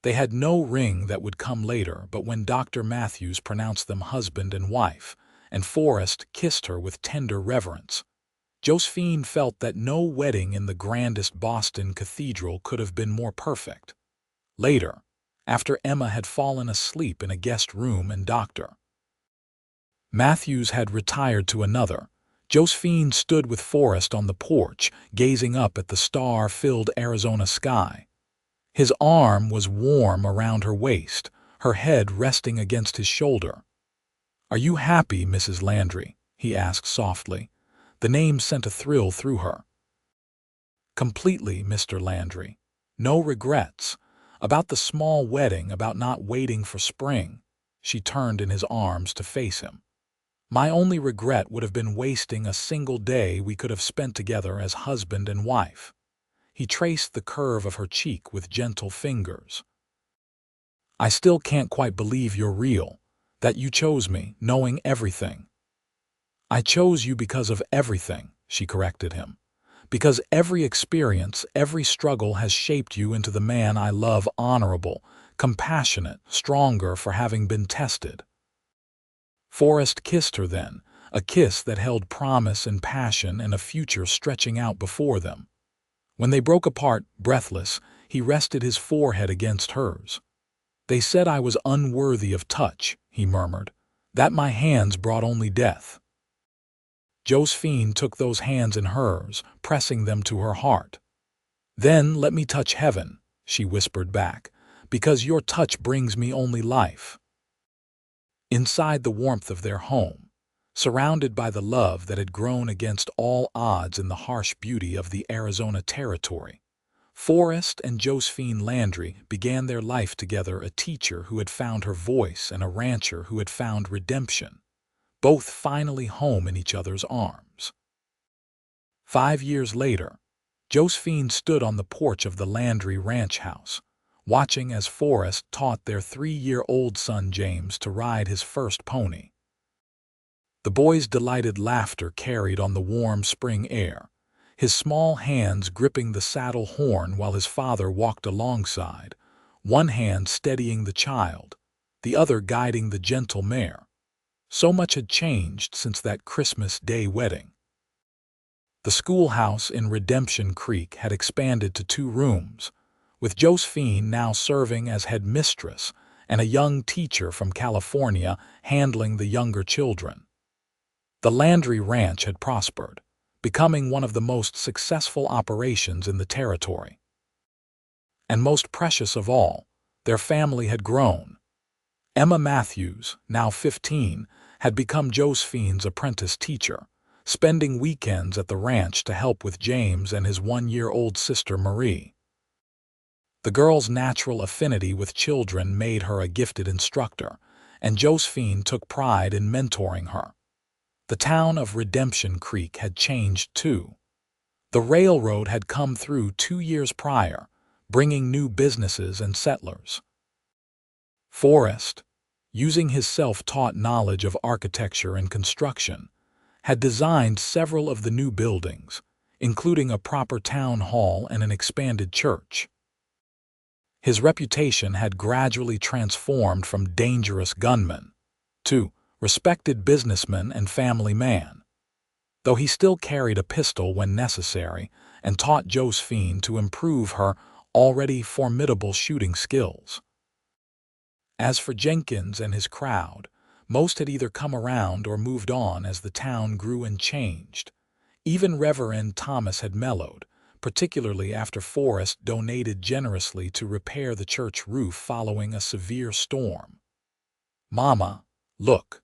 They had no ring that would come later, but when Dr. Matthews pronounced them husband and wife, and Forrest kissed her with tender reverence, Josephine felt that no wedding in the grandest Boston cathedral could have been more perfect. Later, after Emma had fallen asleep in a guest room and Dr. Matthews had retired to another, Josephine stood with Forrest on the porch, gazing up at the star-filled Arizona sky. His arm was warm around her waist, her head resting against his shoulder. Are you happy, Mrs. Landry? He asked softly. The name sent a thrill through her. Completely, Mr. Landry. No regrets. About the small wedding, about not waiting for spring. She turned in his arms to face him. My only regret would have been wasting a single day we could have spent together as husband and wife. He traced the curve of her cheek with gentle fingers. I still can't quite believe you're real, that you chose me, knowing everything. I chose you because of everything, she corrected him. Because every experience, every struggle has shaped you into the man I love, honorable, compassionate, stronger for having been tested. Forrest kissed her then, a kiss that held promise and passion and a future stretching out before them. When they broke apart, breathless, he rested his forehead against hers. They said I was unworthy of touch, he murmured, that my hands brought only death. Josephine took those hands in hers, pressing them to her heart. Then let me touch heaven, she whispered back, because your touch brings me only life." Inside the warmth of their home, surrounded by the love that had grown against all odds in the harsh beauty of the Arizona territory, Forrest and Josephine Landry began their life together, a teacher who had found her voice and a rancher who had found redemption, both finally home in each other's arms. 5 years later, Josephine stood on the porch of the Landry ranch house, watching as Forrest taught their 3-year-old son James to ride his first pony. The boy's delighted laughter carried on the warm spring air, his small hands gripping the saddle horn while his father walked alongside, one hand steadying the child, the other guiding the gentle mare. So much had changed since that Christmas Day wedding. The schoolhouse in Redemption Creek had expanded to 2 rooms, with Josephine now serving as head mistress and a young teacher from California handling the younger children. The Landry Ranch had prospered, becoming one of the most successful operations in the territory. And most precious of all, their family had grown. Emma Matthews, now 15, had become Josephine's apprentice teacher, spending weekends at the ranch to help with James and his 1-year-old sister Marie. The girl's natural affinity with children made her a gifted instructor, and Josephine took pride in mentoring her. The town of Redemption Creek had changed too. The railroad had come through 2 years prior, bringing new businesses and settlers. Forrest, using his self-taught knowledge of architecture and construction, had designed several of the new buildings, including a proper town hall and an expanded church. His reputation had gradually transformed from dangerous gunman to respected businessman and family man, though he still carried a pistol when necessary and taught Josephine to improve her already formidable shooting skills. As for Jenkins and his crowd, most had either come around or moved on as the town grew and changed. Even Reverend Thomas had mellowed, particularly after Forrest donated generously to repair the church roof following a severe storm. "Mama, look,"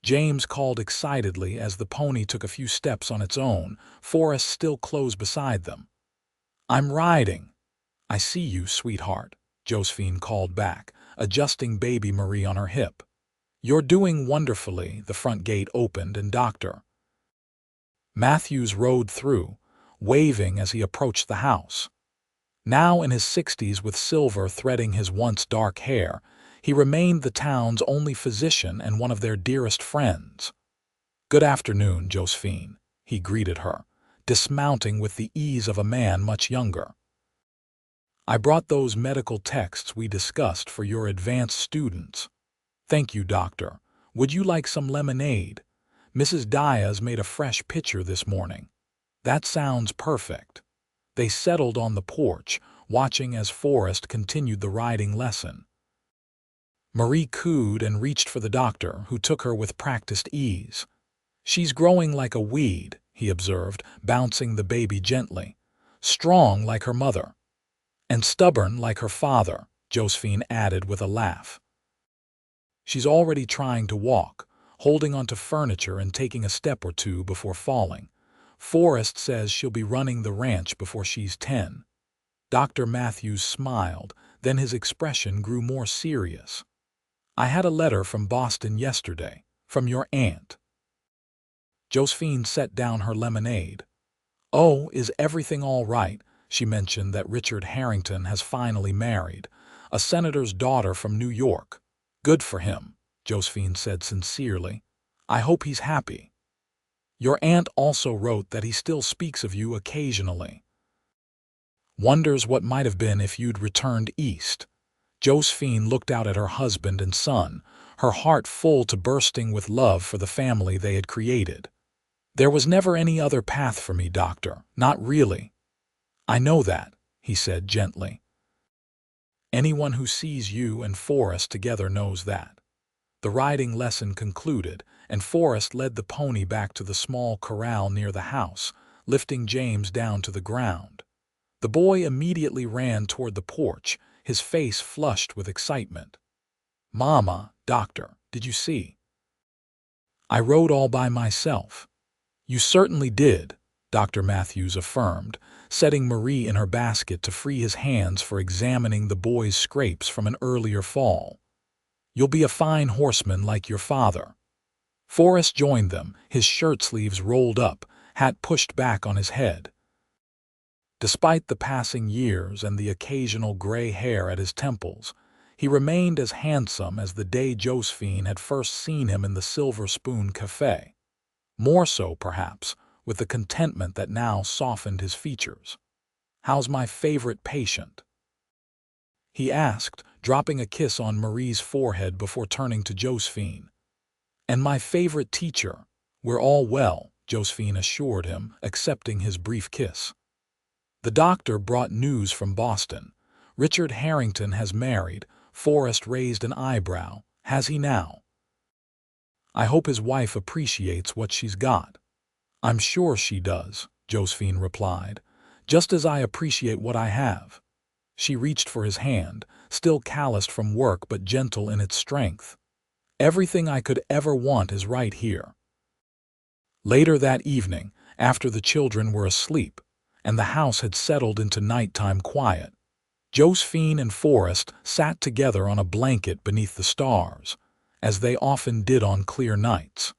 James called excitedly as the pony took a few steps on its own, Forrest still close beside them. "I'm riding." "I see you, sweetheart," Josephine called back, adjusting baby Marie on her hip. "You're doing wonderfully." The front gate opened and Dr. Matthews rode through, waving as he approached the house. Now in his 60s with silver threading his once dark hair, he remained the town's only physician and one of their dearest friends. "Good afternoon, Josephine," he greeted her, dismounting with the ease of a man much younger. "I brought those medical texts we discussed for your advanced students." "Thank you, doctor. Would you like some lemonade? Mrs. Diaz made a fresh pitcher this morning." "That sounds perfect." They settled on the porch, watching as Forrest continued the riding lesson. Marie cooed and reached for the doctor, who took her with practiced ease. "She's growing like a weed," he observed, bouncing the baby gently. "Strong like her mother." "And stubborn like her father," Josephine added with a laugh. "She's already trying to walk, holding onto furniture and taking a step or two before falling. Forrest says she'll be running the ranch before she's 10. Dr. Matthews smiled, then his expression grew more serious. "I had a letter from Boston yesterday, from your aunt." Josephine set down her lemonade. "Oh, is everything all right?" She mentioned that Richard Harrington has finally married, a senator's daughter from New York. "Good for him," Josephine said sincerely. "I hope he's happy. Your aunt also wrote that he still speaks of you occasionally. Wonders what might have been if you'd returned east." Josephine looked out at her husband and son, her heart full to bursting with love for the family they had created. "There was never any other path for me, doctor, not really." "I know that," he said gently. "Anyone who sees you and Forrest together knows that." The riding lesson concluded, and Forrest led the pony back to the small corral near the house, lifting James down to the ground. The boy immediately ran toward the porch, his face flushed with excitement. "Mama, Doctor, did you see? I rode all by myself." "You certainly did," Dr. Matthews affirmed, setting Marie in her basket to free his hands for examining the boy's scrapes from an earlier fall. "You'll be a fine horseman like your father." Forrest joined them, his shirt sleeves rolled up, hat pushed back on his head. Despite the passing years and the occasional gray hair at his temples, he remained as handsome as the day Josephine had first seen him in the Silver Spoon Cafe. More so, perhaps, with the contentment that now softened his features. "How's my favorite patient?" he asked, dropping a kiss on Marie's forehead before turning to Josephine. "And my favorite teacher. We're all well," Josephine assured him, accepting his brief kiss. The doctor brought news from Boston. "Richard Harrington has married." Forrest raised an eyebrow. "Has he now?" "I hope his wife appreciates what she's got." "I'm sure she does," Josephine replied, "just as I appreciate what I have." She reached for his hand, still calloused from work but gentle in its strength. "Everything I could ever want is right here." Later that evening, after the children were asleep, and the house had settled into nighttime quiet, Josephine and Forrest sat together on a blanket beneath the stars, as they often did on clear nights.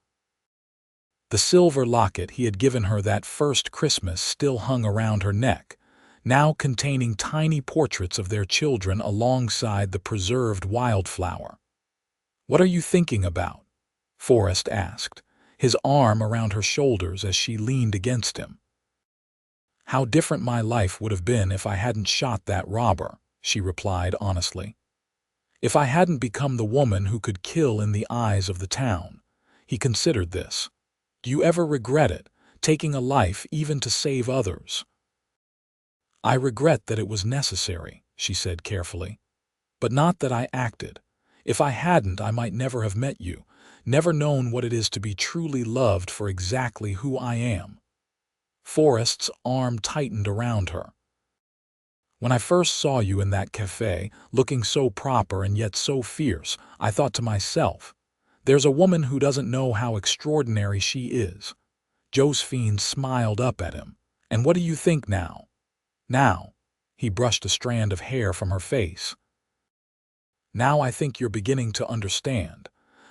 The silver locket he had given her that first Christmas still hung around her neck, now containing tiny portraits of their children alongside the preserved wildflower. "What are you thinking about?" Forrest asked, his arm around her shoulders as she leaned against him. "How different my life would have been if I hadn't shot that robber," she replied honestly. "If I hadn't become the woman who could kill in the eyes of the town." He considered this. "Do you ever regret it, taking a life even to save others?" "I regret that it was necessary," she said carefully. "But not that I acted. If I hadn't, I might never have met you, never known what it is to be truly loved for exactly who I am." Forrest's arm tightened around her. "When I first saw you in that cafe, looking so proper and yet so fierce, I thought to myself, there's a woman who doesn't know how extraordinary she is." Josephine smiled up at him. "And what do you think now?" "Now," he brushed a strand of hair from her face. "Now I think you're beginning to understand.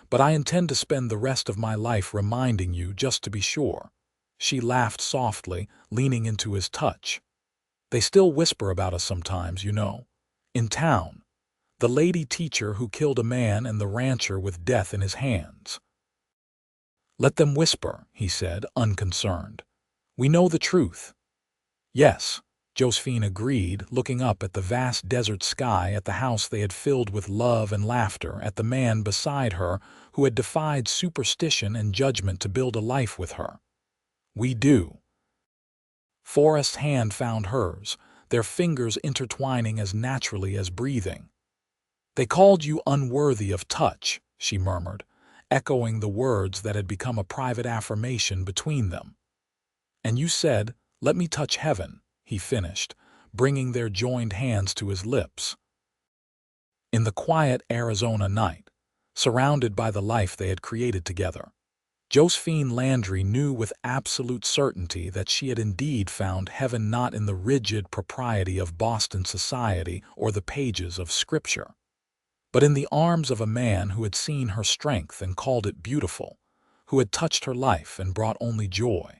But I intend to spend the rest of my life reminding you just to be sure." She laughed softly, leaning into his touch. "They still whisper about us sometimes, you know. In town. The lady teacher who killed a man and the rancher with death in his hands." "Let them whisper," he said, unconcerned. "We know the truth." "Yes," Josephine agreed, looking up at the vast desert sky, at the house they had filled with love and laughter, at the man beside her who had defied superstition and judgment to build a life with her. "We do." Forrest's hand found hers, their fingers intertwining as naturally as breathing. "They called you unworthy of touch," she murmured, echoing the words that had become a private affirmation between them. "And you said, 'Let me touch heaven,'" he finished, bringing their joined hands to his lips. In the quiet Arizona night, surrounded by the life they had created together, Josephine Landry knew with absolute certainty that she had indeed found heaven, not in the rigid propriety of Boston society or the pages of Scripture, but in the arms of a man who had seen her strength and called it beautiful, who had touched her life and brought only joy.